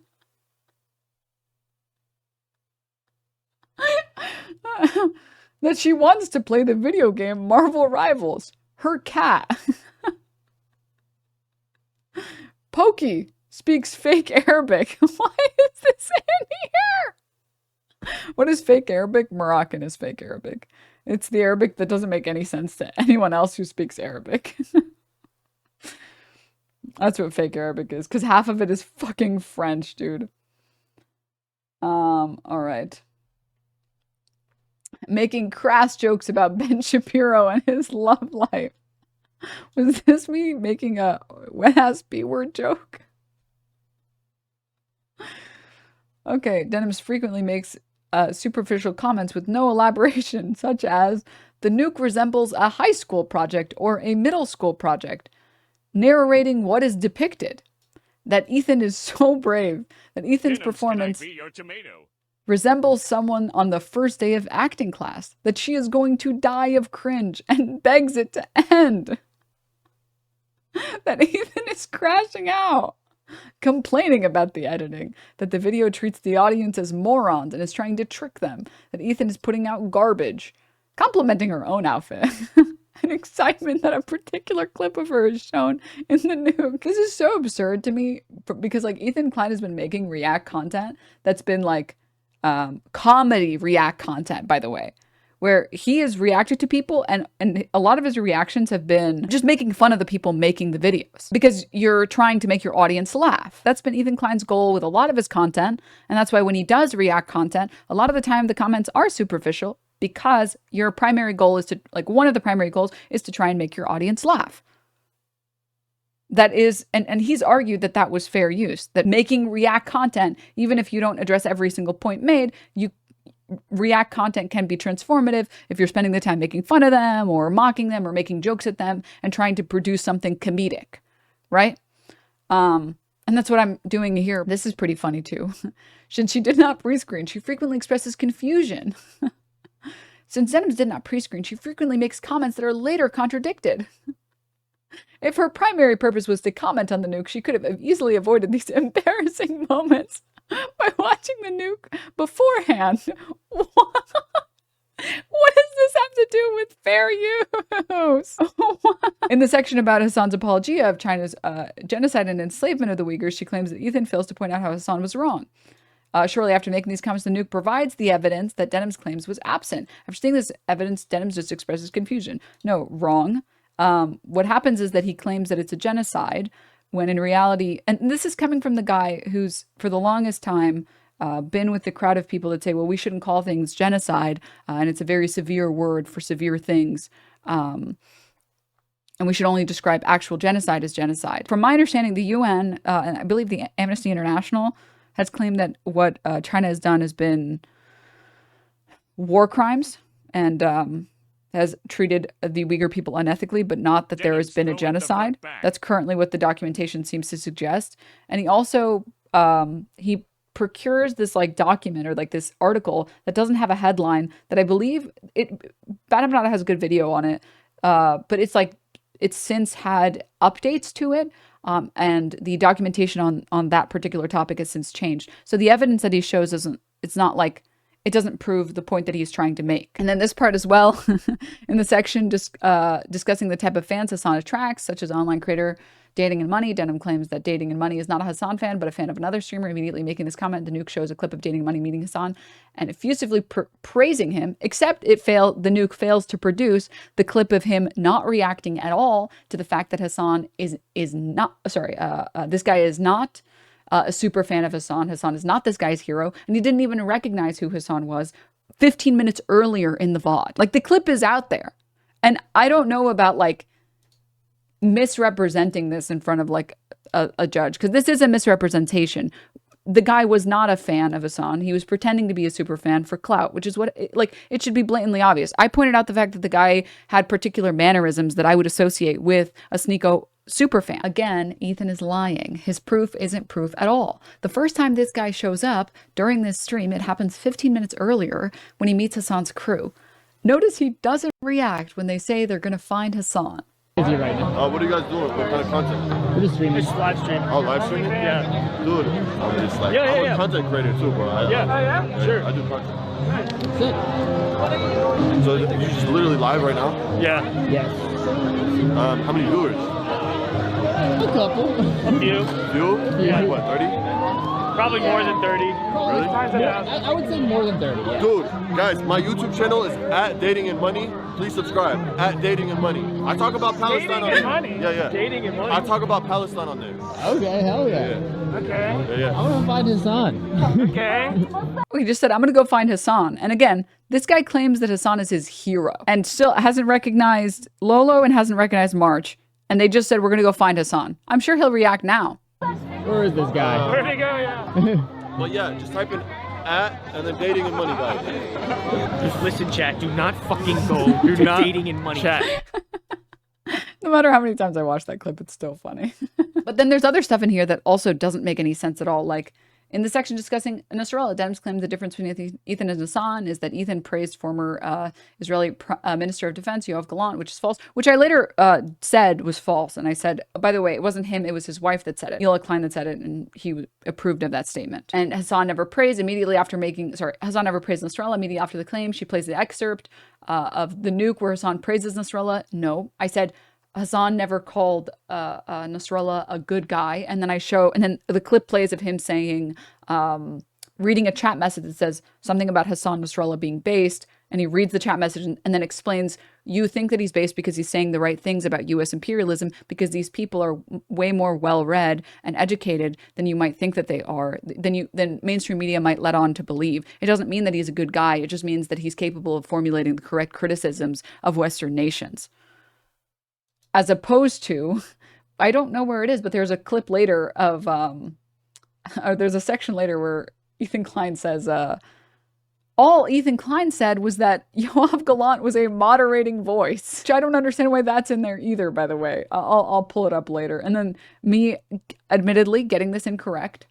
That she wants to play the video game Marvel Rivals, her cat. Pokey speaks fake Arabic. Why is this in here? What is fake Arabic? Moroccan is fake Arabic. It's the Arabic that doesn't make any sense to anyone else who speaks Arabic. That's what fake Arabic is, because half of it is fucking French, dude. All right. Making crass jokes about Ben Shapiro and his love life. Was this me making a wet-ass B-word joke? Okay, Denims frequently makes superficial comments with no elaboration, such as, the nuke resembles a high school project or a middle school project, narrating what is depicted. That Ethan is so brave, that Ethan's performance resembles someone on the first day of acting class, that she is going to die of cringe and begs it to end. That Ethan is crashing out, complaining about the editing, that the video treats the audience as morons and is trying to trick them, that Ethan is putting out garbage, complimenting her own outfit, and excitement that a particular clip of her is shown in the nuke. This is so absurd to me, because like Ethan Klein has been making React content that's been like comedy React content, by the way, where he has reacted to people and a lot of his reactions have been just making fun of the people making the videos because you're trying to make your audience laugh. That's been Ethan Klein's goal with a lot of his content. And that's why when he does React content, a lot of the time the comments are superficial because your primary goal is to, like, one of the primary goals is to try and make your audience laugh. That is, and he's argued that that was fair use, that making React content, even if you don't address every single point made, React content can be transformative if you're spending the time making fun of them or mocking them or making jokes at them and trying to produce something comedic, right? And that's what I'm doing here. This is pretty funny too. Since she did not pre-screen, she frequently expresses confusion. Since Denims did not pre-screen, she frequently makes comments that are later contradicted. If her primary purpose was to comment on the nuke, she could have easily avoided these embarrassing moments by watching the nuke beforehand. What does this have to do with fair use? In the section about Hassan's apologia of China's genocide and enslavement of the Uyghurs, she claims that Ethan fails to point out how Hassan was wrong. Shortly after making these comments, the nuke provides the evidence that Denims claims was absent. After seeing this evidence, Denims just expresses confusion. No, wrong. What happens is that he claims that it's a genocide, when in reality, and this is coming from the guy who's, for the longest time, been with the crowd of people that say, well, we shouldn't call things genocide, and it's a very severe word for severe things. And we should only describe actual genocide as genocide. From my understanding, the UN, and I believe the Amnesty International, has claimed that what China has done has been war crimes and has treated the Uyghur people unethically, but not that there has been a genocide. That's currently what the documentation seems to suggest. And he also, he procures this like document or like this article that doesn't have a headline that I believe Bad Hamnada has a good video on it. But it's like, it's since had updates to it. And the documentation on that particular topic has since changed. So the evidence that he shows it's not like, it doesn't prove the point that he's trying to make. And then this part as well, in the section discussing the type of fans Hassan attracts, such as online creator Dating and Money. Denim claims that Dating and Money is not a Hassan fan, but a fan of another streamer. Immediately making this comment, the nuke shows a clip of Dating and Money meeting Hassan and effusively praising him, except the nuke fails to produce the clip of him not reacting at all to the fact that Hassan is not, this guy is not a super fan of Hassan. Hassan is not this guy's hero, and he didn't even recognize who Hassan was 15 minutes earlier in the VOD. Like, the clip is out there, and I don't know about like misrepresenting this in front of like a judge, because this is a misrepresentation. The guy was not a fan of Hassan. He was pretending to be a super fan for clout, which is what, it should be blatantly obvious. I pointed out the fact that the guy had particular mannerisms that I would associate with a Sneeko superfan. Again, Ethan is lying. His proof isn't proof at all. The first time this guy shows up during this stream, it happens 15 minutes earlier when he meets Hassan's crew. Notice he doesn't react when they say they're going to find Hassan. Right now. What are you guys doing? What kind of content? We're just streaming. It's live streaming. Oh, live streaming? Yeah. Dude, I'm just like, I'm a content creator too, bro. Sure. I do content. That's it. So you're just literally live right now? Yeah. Yes. How many viewers? A couple. A few? Yeah. Like what, 30? Probably more than 30. Really? Yeah, I would say more than 30. Yeah. Dude, guys, my YouTube channel is at Dating and Money. Please subscribe. At Dating and Money. I talk about Palestine on there. Money? Yeah. Dating and money. I talk about Palestine on there. Okay, hell yeah. Okay. Yeah. I want to find Hassan. Okay. He just said, I'm going to go find Hassan. And again, this guy claims that Hassan is his hero and still hasn't recognized Lolo and hasn't recognized March. And they just said, we're going to go find Hassan. I'm sure he'll react now. Where is this guy? Where'd he go? Yeah. But yeah, just type in at and then Dating and Money, guys. Just listen, chat. Do not fucking go. Do not dating and money. Chat. No matter how many times I watch that clip, it's still funny. But then there's other stuff in here that also doesn't make any sense at all. Like in the section discussing Nasrallah, Denims claims the difference between Ethan and Hassan is that Ethan praised former Israeli Minister of Defense, Yoav Gallant, which is false, which I later said was false. And I said, by the way, it wasn't him, it was his wife that said it. Klein that said it, and he approved of that statement. And Hassan never praised Hassan never praised Nasrallah immediately after the claim. She plays the excerpt of the nuke where Hassan praises Nasrallah. No, I said, Hassan never called Nasrallah a good guy. And then the clip plays of him saying, reading a chat message that says something about Hassan Nasrallah being based. And he reads the chat message and then explains, you think that he's based because he's saying the right things about U.S. imperialism, because these people are way more well-read and educated than you might think that they are, than mainstream media might let on to believe. It doesn't mean that he's a good guy. It just means that he's capable of formulating the correct criticisms of Western nations. As opposed to, I don't know where it is, but there's a clip later of, or there's a section later where Ethan Klein says, all Ethan Klein said was that Yoav Gallant was a moderating voice. Which I don't understand why that's in there either, by the way. I'll pull it up later. And then me, admittedly, getting this incorrect.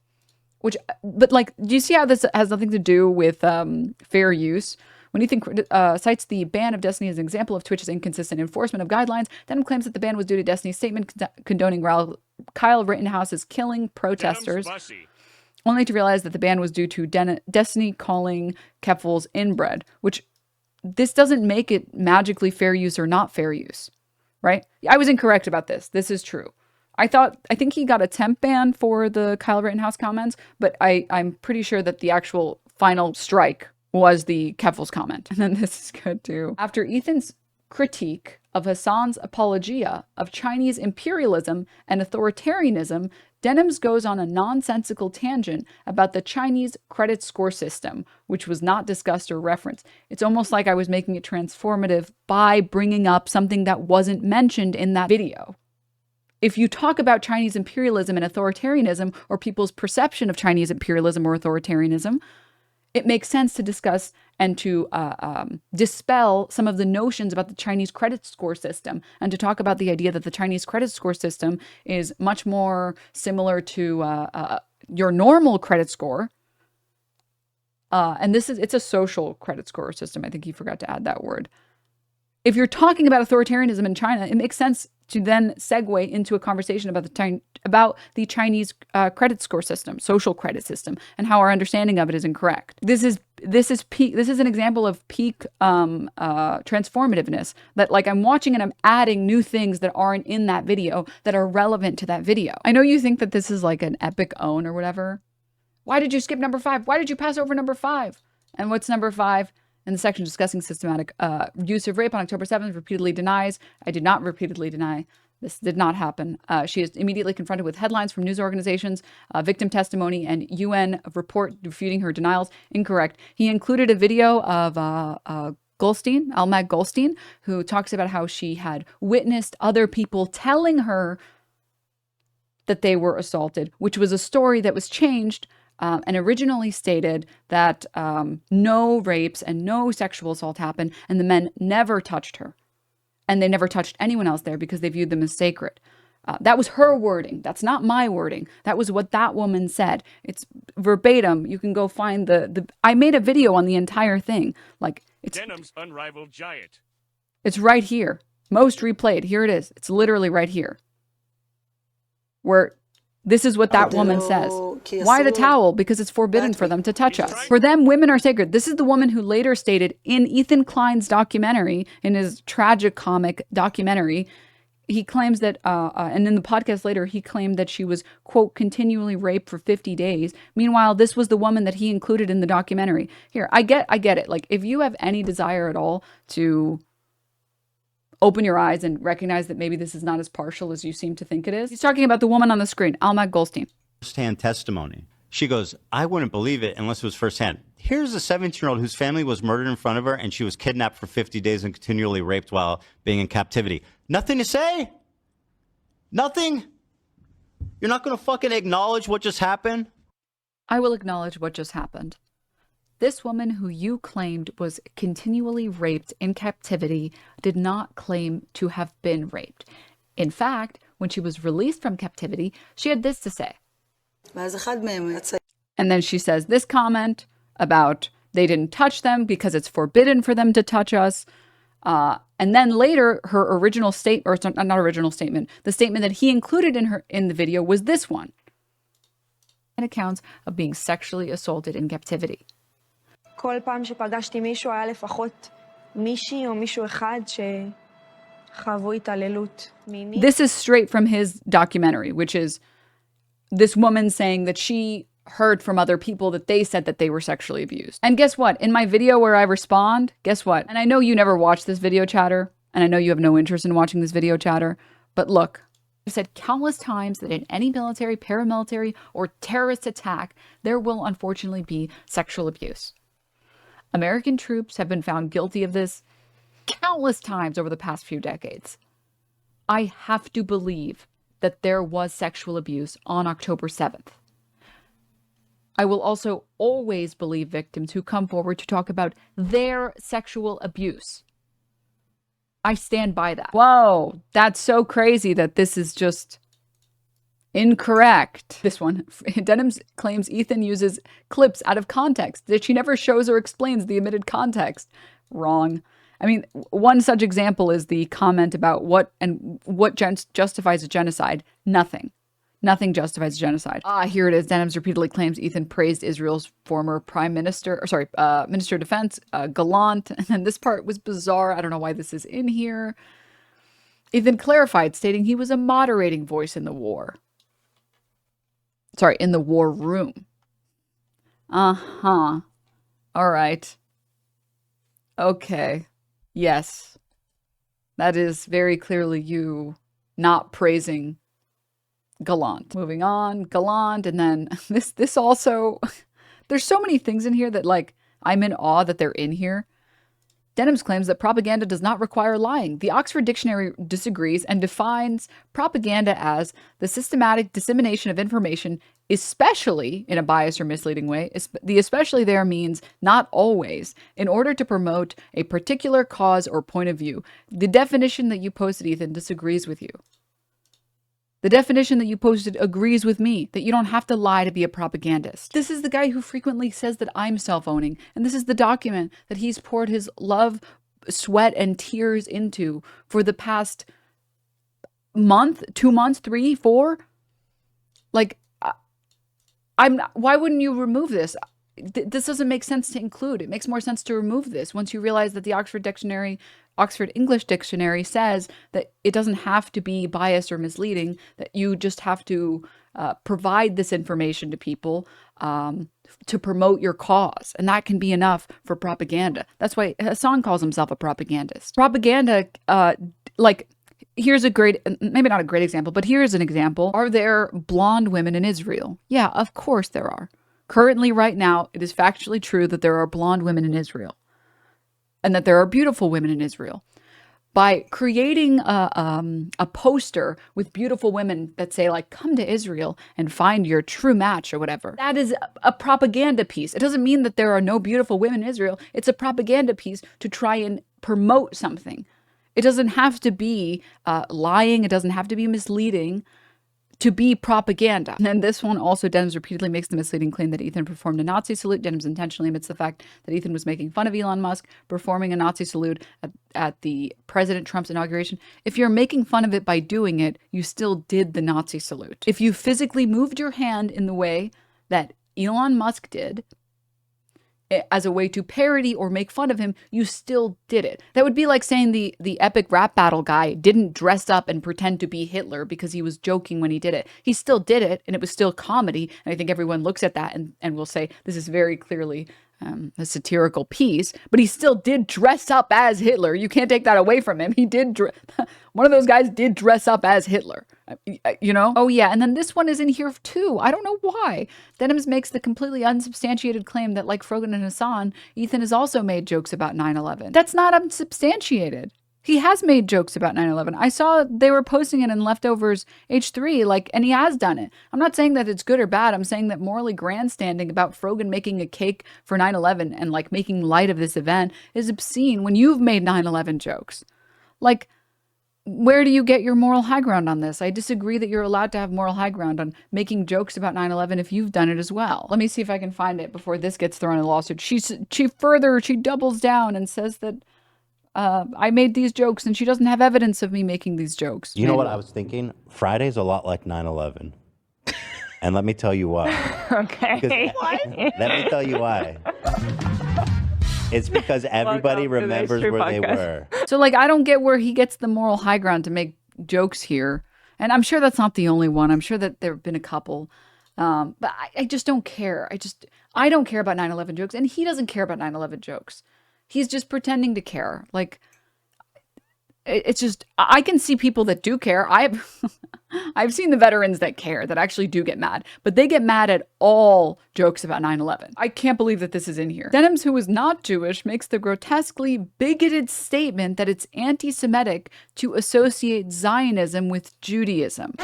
But like, do you see how this has nothing to do with fair use? When Ethan cites the ban of Destiny as an example of Twitch's inconsistent enforcement of guidelines, Denim claims that the ban was due to Destiny's statement condoning Kyle Rittenhouse's killing protesters. only to realize that the ban was due to Destiny calling Keffel's inbred, which this doesn't make it magically fair use or not fair use, right? I was incorrect about this. This is true. I think he got a temp ban for the Kyle Rittenhouse comments, but I'm pretty sure that the actual final strike was the Keffel's comment. And then this is good too. After Ethan's critique of Hassan's apologia of Chinese imperialism and authoritarianism, Denims goes on a nonsensical tangent about the Chinese credit score system, which was not discussed or referenced. It's almost like I was making it transformative by bringing up something that wasn't mentioned in that video. If you talk about Chinese imperialism and authoritarianism, or people's perception of Chinese imperialism or authoritarianism, it makes sense to discuss and to dispel some of the notions about the Chinese credit score system, and to talk about the idea that the Chinese credit score system is much more similar to your normal credit score. And it's a social credit score system. I think he forgot to add that word. If you're talking about authoritarianism in China, it makes sense to then segue into a conversation about the Chinese credit score system, social credit system, and how our understanding of it is incorrect. This is an example of peak transformativeness, that like I'm watching and I'm adding new things that aren't in that video that are relevant to that video. I know you think that this is like an epic own or whatever. Why did you skip number 5? Why did you pass over number 5? And what's number 5? In the section discussing systematic use of rape on October 7th, repeatedly denies. I did not repeatedly deny. This did not happen. She is immediately confronted with headlines from news organizations, victim testimony, and UN report refuting her denials. Incorrect. He included a video of Almag Goldstein, who talks about how she had witnessed other people telling her that they were assaulted, which was a story that was changed and originally stated that no rapes and no sexual assault happened, and the men never touched her. And they never touched anyone else there because they viewed them as sacred. That was her wording. That's not my wording. That was what that woman said. It's verbatim. You can go find I made a video on the entire thing. Like, it's Denim's unrivaled giant. It's right here. Most replayed. Here it is. It's literally right here. Where this is what that woman says. Why the towel? Because it's forbidden for them to touch us. For them, women are sacred. This is the woman who later stated in Ethan Klein's documentary, in his tragicomic documentary, he claims that, and in the podcast later, he claimed that she was, quote, continually raped for 50 days. Meanwhile, this was the woman that he included in the documentary. Here, I get it. Like, if you have any desire at all to open your eyes and recognize that maybe this is not as partial as you seem to think it is. He's talking about the woman on the screen, Almag Goldstein. First-hand testimony. She goes, I wouldn't believe it unless it was firsthand. Here's a 17-year-old whose family was murdered in front of her, and she was kidnapped for 50 days and continually raped while being in captivity. Nothing to say? Nothing? You're not going to fucking acknowledge what just happened? I will acknowledge what just happened. This woman who you claimed was continually raped in captivity did not claim to have been raped. In fact, when she was released from captivity, she had this to say. And then she says this comment about they didn't touch them because it's forbidden for them to touch us. And then later, her original statement, or not original statement, the statement that he included in the video was this one. Accounts of being sexually assaulted in captivity. כל פעם שפגשתי מישהו היה לפחות מישהי או מישהו אחד שחוו התעללות מינית. This is straight from his documentary, which is this woman saying that she heard from other people that they said that they were sexually abused. And guess what? In my video where I respond, guess what? And I know you never watched this video chatter, and I know you have no interest in watching this video chatter, but look, I've said countless times that in any military, paramilitary, or terrorist attack, there will unfortunately be sexual abuse. American troops have been found guilty of this countless times over the past few decades. I have to believe that there was sexual abuse on October 7th. I will also always believe victims who come forward to talk about their sexual abuse. I stand by that. Whoa, that's so crazy that this is just incorrect. This one, Denims claims Ethan uses clips out of context, that she never shows or explains the omitted context. Wrong. I mean, one such example is the comment about what justifies a genocide. Nothing. Nothing justifies genocide. Here it is. Denims repeatedly claims Ethan praised Israel's former Minister of Defense, Gallant. And then this part was bizarre. I don't know why this is in here. Ethan clarified, stating he was a moderating voice in the war. In the war room. Uh-huh. All right. Okay. Yes. That is very clearly you not praising Gallant. Moving on, Gallant, and then this also, there's so many things in here that, like, I'm in awe that they're in here. Denims claims that propaganda does not require lying. The Oxford Dictionary disagrees and defines propaganda as the systematic dissemination of information, especially in a biased or misleading way. The especially there means not always, in order to promote a particular cause or point of view. The definition that you posted, Ethan, disagrees with you. The definition that you posted agrees with me, that you don't have to lie to be a propagandist. This is the guy who frequently says that I'm self-owning, and this is the document that he's poured his love, sweat, and tears into for the past month, 2 months, 3, 4. Like, why wouldn't you remove this? This doesn't make sense to include. It makes more sense to remove this once you realize that the Oxford English Dictionary says that it doesn't have to be biased or misleading, that you just have to provide this information to people to promote your cause. And that can be enough for propaganda. That's why Hassan calls himself a propagandist. Propaganda, here's a great, maybe not a great example, but here's an example. Are there blonde women in Israel? Yeah, of course there are. Currently, right now, it is factually true that there are blonde women in Israel and that there are beautiful women in Israel. By creating a poster with beautiful women that say, like, come to Israel and find your true match or whatever, that is a propaganda piece. It doesn't mean that there are no beautiful women in Israel. It's a propaganda piece to try and promote something. It doesn't have to be lying. It doesn't have to be misleading to be propaganda. And then this one also, Denims repeatedly makes the misleading claim that Ethan performed a Nazi salute. Denims intentionally omits the fact that Ethan was making fun of Elon Musk performing a Nazi salute at the President Trump's inauguration. If you're making fun of it by doing it, you still did the Nazi salute. If you physically moved your hand in the way that Elon Musk did, as a way to parody or make fun of him, you still did it. That would be like saying the epic rap battle guy didn't dress up and pretend to be Hitler because he was joking when he did it. He still did it, and it was still comedy. And I think everyone looks at that and will say, this is very clearly a satirical piece, but he still did dress up as Hitler. You can't take that away from him. He did, one of those guys did dress up as Hitler, you know? Oh yeah, and then this one is in here too. I don't know why. Denims makes the completely unsubstantiated claim that, like Frogan and Hassan, Ethan has also made jokes about 9/11. That's not unsubstantiated. He has made jokes about 9/11. I saw they were posting it in Leftovers H3, and he has done it. I'm not saying that it's good or bad. I'm saying that morally grandstanding about Frogan making a cake for 9/11 and, like, making light of this event is obscene when you've made 9/11 jokes. Like, where do you get your moral high ground on this? I disagree that you're allowed to have moral high ground on making jokes about 9/11 if you've done it as well. Let me see if I can find it before this gets thrown in a lawsuit. She doubles down and says that I made these jokes and she doesn't have evidence of me making these jokes. You know what I was thinking? Friday's a lot like 9/11. And let me tell you why. Okay. Let me tell you why. It's because everybody remembers where they were. So, like, I don't get where he gets the moral high ground to make jokes here. And I'm sure that's not the only one. I'm sure that there have been a couple. But I just don't care. I don't care about 9/11 jokes. And he doesn't care about 9/11 jokes. He's just pretending to care. Like, it's just, I can see people that do care. I've seen the veterans that care, that actually do get mad, but they get mad at all jokes about 9/11. I can't believe that this is in here. Denims, who is not Jewish, makes the grotesquely bigoted statement that it's anti-Semitic to associate Zionism with Judaism.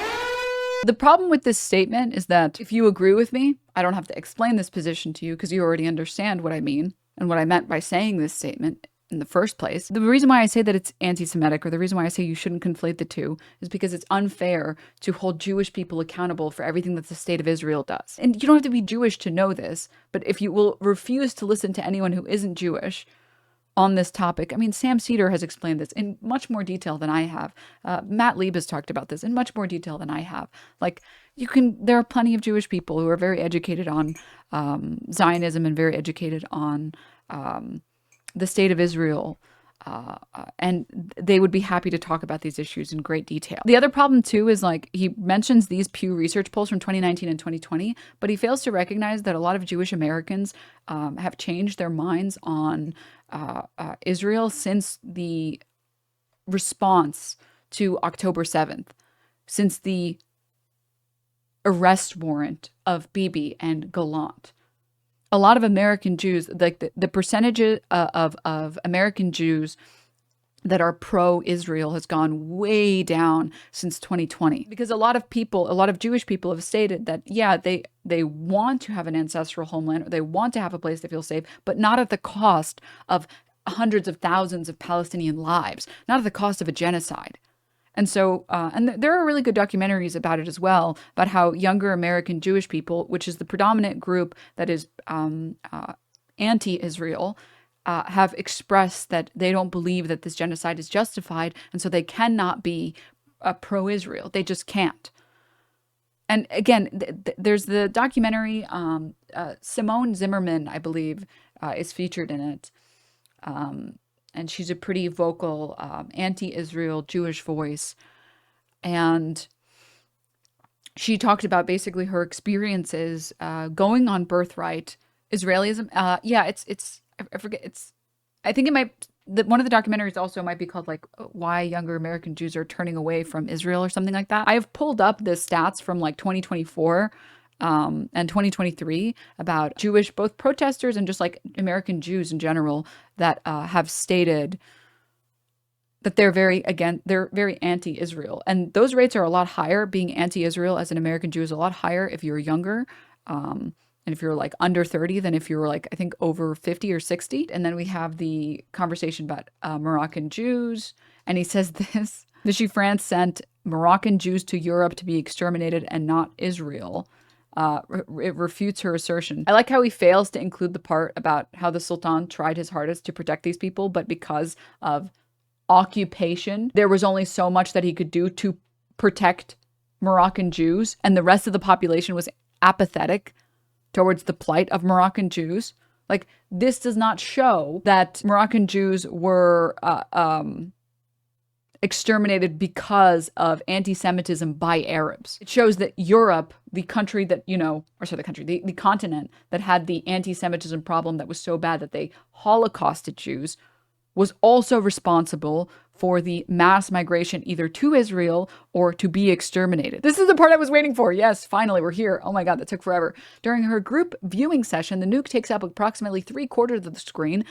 The problem with this statement is that if you agree with me, I don't have to explain this position to you because you already understand what I mean and what I meant by saying this statement in the first place. The reason why I say that it's anti-Semitic, or the reason why I say you shouldn't conflate the two, is because it's unfair to hold Jewish people accountable for everything that the state of Israel does. And you don't have to be Jewish to know this, but if you will refuse to listen to anyone who isn't Jewish, on this topic. I mean, Sam Cedar has explained this in much more detail than I have. Matt Lieb has talked about this in much more detail than I have. Like, there are plenty of Jewish people who are very educated on Zionism and very educated on the state of Israel. And they would be happy to talk about these issues in great detail. The other problem too is, like, he mentions these Pew Research polls from 2019 and 2020, but he fails to recognize that a lot of Jewish Americans have changed their minds on Israel since the response to October 7th, since the arrest warrant of Bibi and Gallant. A lot of American Jews, like the percentage of American Jews that are pro-Israel has gone way down since 2020. Because a lot of Jewish people have stated that, yeah, they want to have an ancestral homeland, or they want to have a place they feel safe, but not at the cost of hundreds of thousands of Palestinian lives, not at the cost of a genocide. And so, and there are really good documentaries about it as well, about how younger American Jewish people, which is the predominant group that is anti-Israel, have expressed that they don't believe that this genocide is justified, and so they cannot be pro-Israel. They just can't. And again, there's the documentary, Simone Zimmerman, I believe, is featured in it. And she's a pretty vocal anti-Israel Jewish voice. And she talked about basically her experiences going on Birthright, Israelism. I forget, I think it might, one of the documentaries also might be called, like, why younger American Jews are turning away from Israel or something like that. I have pulled up the stats from like 2024 and 2023 about Jewish, both protesters and just like American Jews in general, that have stated that they're very anti-Israel. And those rates are a lot higher. Being anti-Israel as an American Jew is a lot higher if you're younger. And if you're like under 30, than if you're like, I think, over 50 or 60. And then we have the conversation about Moroccan Jews. And he says this: Vichy France sent Moroccan Jews to Europe to be exterminated and not Israel. It refutes her assertion. I like how he fails to include the part about how the Sultan tried his hardest to protect these people, but because of occupation, there was only so much that he could do to protect Moroccan Jews, and the rest of the population was apathetic towards the plight of Moroccan Jews. Like, this does not show that Moroccan Jews were exterminated because of anti-Semitism by Arabs. It shows that Europe, the country that, the continent that had the anti-Semitism problem that was so bad that they holocausted Jews, was also responsible for the mass migration either to Israel or to be exterminated. This is the part I was waiting for. Yes, finally, we're here. Oh my God, that took forever. During her group viewing session, the nuke takes up approximately 3/4 of the screen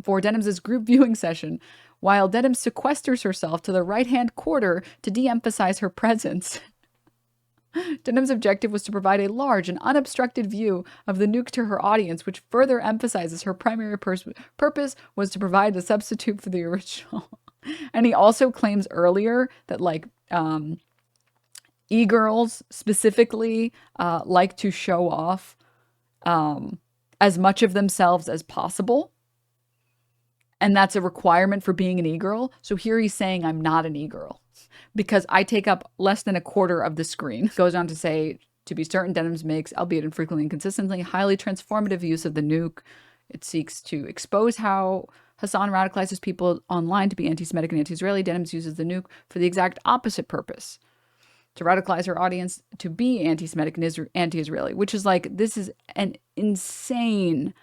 for Denims' group viewing session, while Denims sequesters herself to the right-hand quarter to de-emphasize her presence. Denims' objective was to provide a large and unobstructed view of the nuke to her audience, which further emphasizes her primary purpose was to provide a substitute for the original. And he also claims earlier that, like, e-girls specifically like to show off as much of themselves as possible. And that's a requirement for being an e-girl. So here he's saying I'm not an e-girl because I take up less than 1/4 of the screen. Goes on to say, to be certain, Denims makes, albeit infrequently and consistently, highly transformative use of the nuke. It seeks to expose how Hassan radicalizes people online to be anti-Semitic and anti-Israeli. Denims uses the nuke for the exact opposite purpose, to radicalize her audience to be anti-Semitic and anti-Israeli, which is like, this is an insane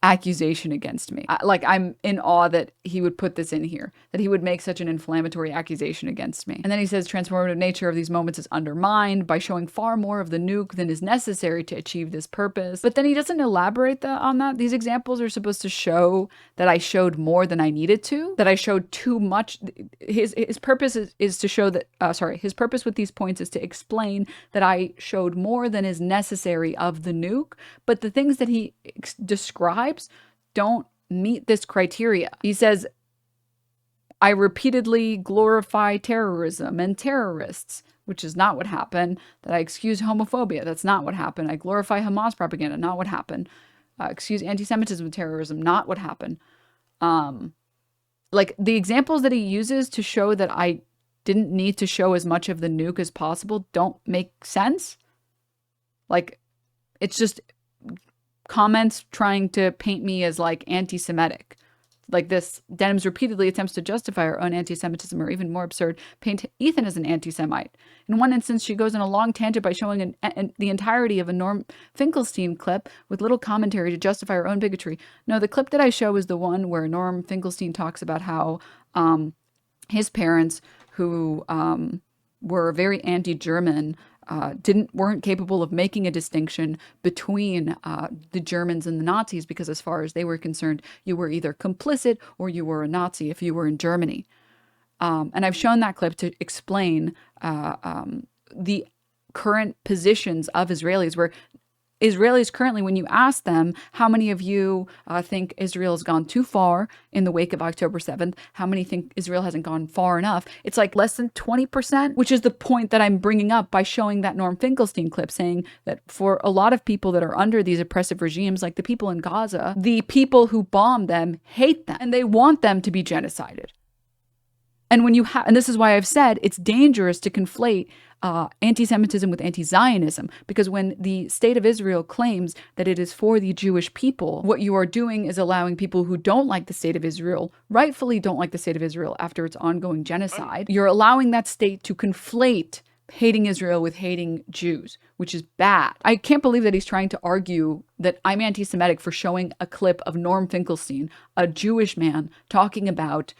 accusation against me. I'm in awe that he would put this in here, that he would make such an inflammatory accusation against me. And then he says transformative nature of these moments is undermined by showing far more of the nuke than is necessary to achieve this purpose. But then he doesn't elaborate on that. These examples are supposed to show that I showed more than I needed to, that I showed too much. His purpose is to show that, his purpose with these points is to explain that I showed more than is necessary of the nuke, but the things that he describes don't meet this criteria. He says, I repeatedly glorify terrorism and terrorists, which is not what happened. That I excuse homophobia. That's not what happened. I glorify Hamas propaganda. Not what happened. Excuse anti-Semitism and terrorism. Not what happened. like the examples that he uses to show that I didn't need to show as much of the nuke as possible don't make sense. Like, it's just comments trying to paint me as like anti-Semitic. Like this, Denims repeatedly attempts to justify her own anti-Semitism, or even more absurd, paint Ethan as an anti-Semite. In one instance, she goes on a long tangent by showing the entirety of a Norm Finkelstein clip with little commentary to justify her own bigotry. No, the clip that I show is the one where Norm Finkelstein talks about how his parents, who were very anti-German, weren't capable of making a distinction between the Germans and the Nazis, because as far as they were concerned, you were either complicit or you were a Nazi if you were in Germany. And I've shown that clip to explain the current positions of Israelis, where Israelis currently, when you ask them, how many of you think Israel has gone too far in the wake of October 7th? How many think Israel hasn't gone far enough? It's like less than 20%, which is the point that I'm bringing up by showing that Norm Finkelstein clip, saying that for a lot of people that are under these oppressive regimes, like the people in Gaza, the people who bomb them hate them and they want them to be genocided. And when you and this is why I've said it's dangerous to conflate anti-Semitism with anti-Zionism, because when the state of Israel claims that it is for the Jewish people, what you are doing is allowing people who don't like the state of Israel, rightfully don't like the state of Israel after its ongoing genocide, you're allowing that state to conflate hating Israel with hating Jews, which is bad. I can't believe that he's trying to argue that I'm anti-Semitic for showing a clip of Norm Finkelstein, a Jewish man, talking about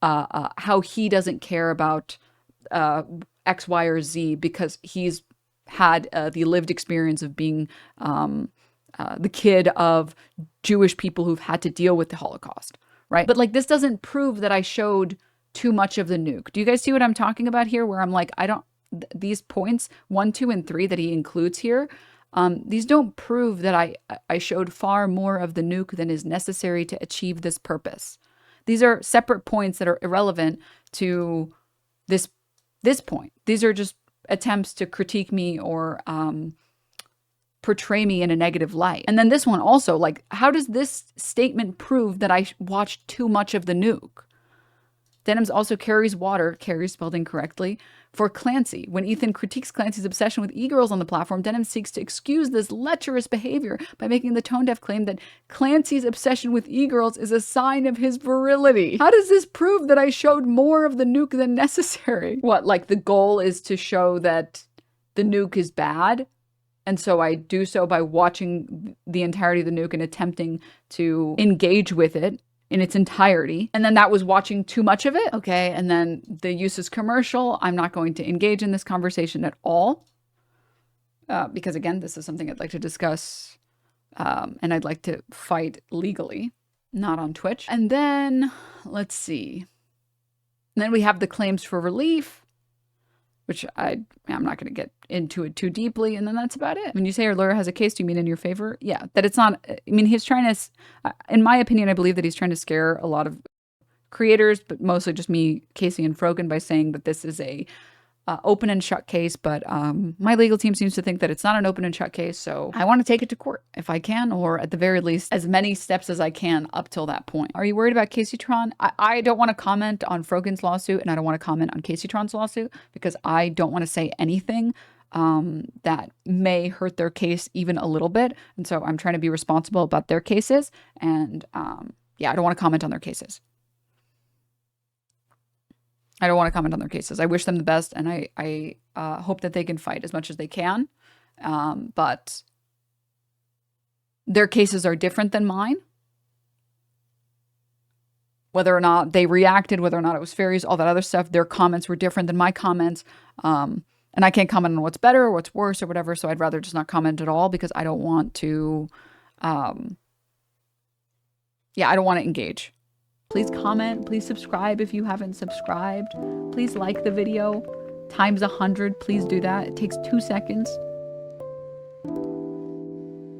how he doesn't care about X, Y, or Z because he's had the lived experience of being the kid of Jewish people who've had to deal with the Holocaust, right? But like, this doesn't prove that I showed too much of the nuke. Do you guys see what I'm talking about here? Where I'm like, these points 1, 2, and 3 that he includes here, these don't prove that I showed far more of the nuke than is necessary to achieve this purpose. These are separate points that are irrelevant to this point. These are just attempts to critique me or portray me in a negative light. And then this one also, like, how does this statement prove that I watched too much of the nuke? Denims also carries water, carries spelled incorrectly, for Clancy. When Ethan critiques Clancy's obsession with e-girls on the platform, Denims seeks to excuse this lecherous behavior by making the tone-deaf claim that Clancy's obsession with e-girls is a sign of his virility. How does this prove that I showed more of the nuke than necessary? What, like the goal is to show that the nuke is bad? And so I do so by watching the entirety of the nuke and attempting to engage with it in its entirety. And then that was watching too much of it. Okay. And then the use is commercial. I'm not going to engage in this conversation at all. Because again, this is something I'd like to discuss. And I'd like to fight legally, not on Twitch. And then let's see. And then we have the claims for relief, which I'm not going to get into it too deeply. And then that's about it. When you say your lawyer has a case, do you mean in your favor? Yeah, that it's not, I mean, he's trying to, in my opinion, I believe that he's trying to scare a lot of creators, but mostly just me, Casey, and Frogan by saying that this is a open and shut case. But my legal team seems to think that it's not an open and shut case. So I want to take it to court if I can, or at the very least, as many steps as I can up till that point. Are you worried about Casey Tron? I don't want to comment on Frogan's lawsuit, and I don't want to comment on Casey Tron's lawsuit because I don't want to say anything that may hurt their case even a little bit. And so I'm trying to be responsible about their cases. And yeah, I don't want to comment on their cases. I don't want to comment on their cases. I wish them the best, and I hope that they can fight as much as they can. But their cases are different than mine. Whether or not they reacted, whether or not it was fairies, all that other stuff, their comments were different than my comments. And I can't comment on what's better or what's worse or whatever, so I'd rather just not comment at all because I don't want to, I don't want to engage. Please comment, please subscribe if you haven't subscribed. Please like the video, times 100, please do that. It takes 2 seconds.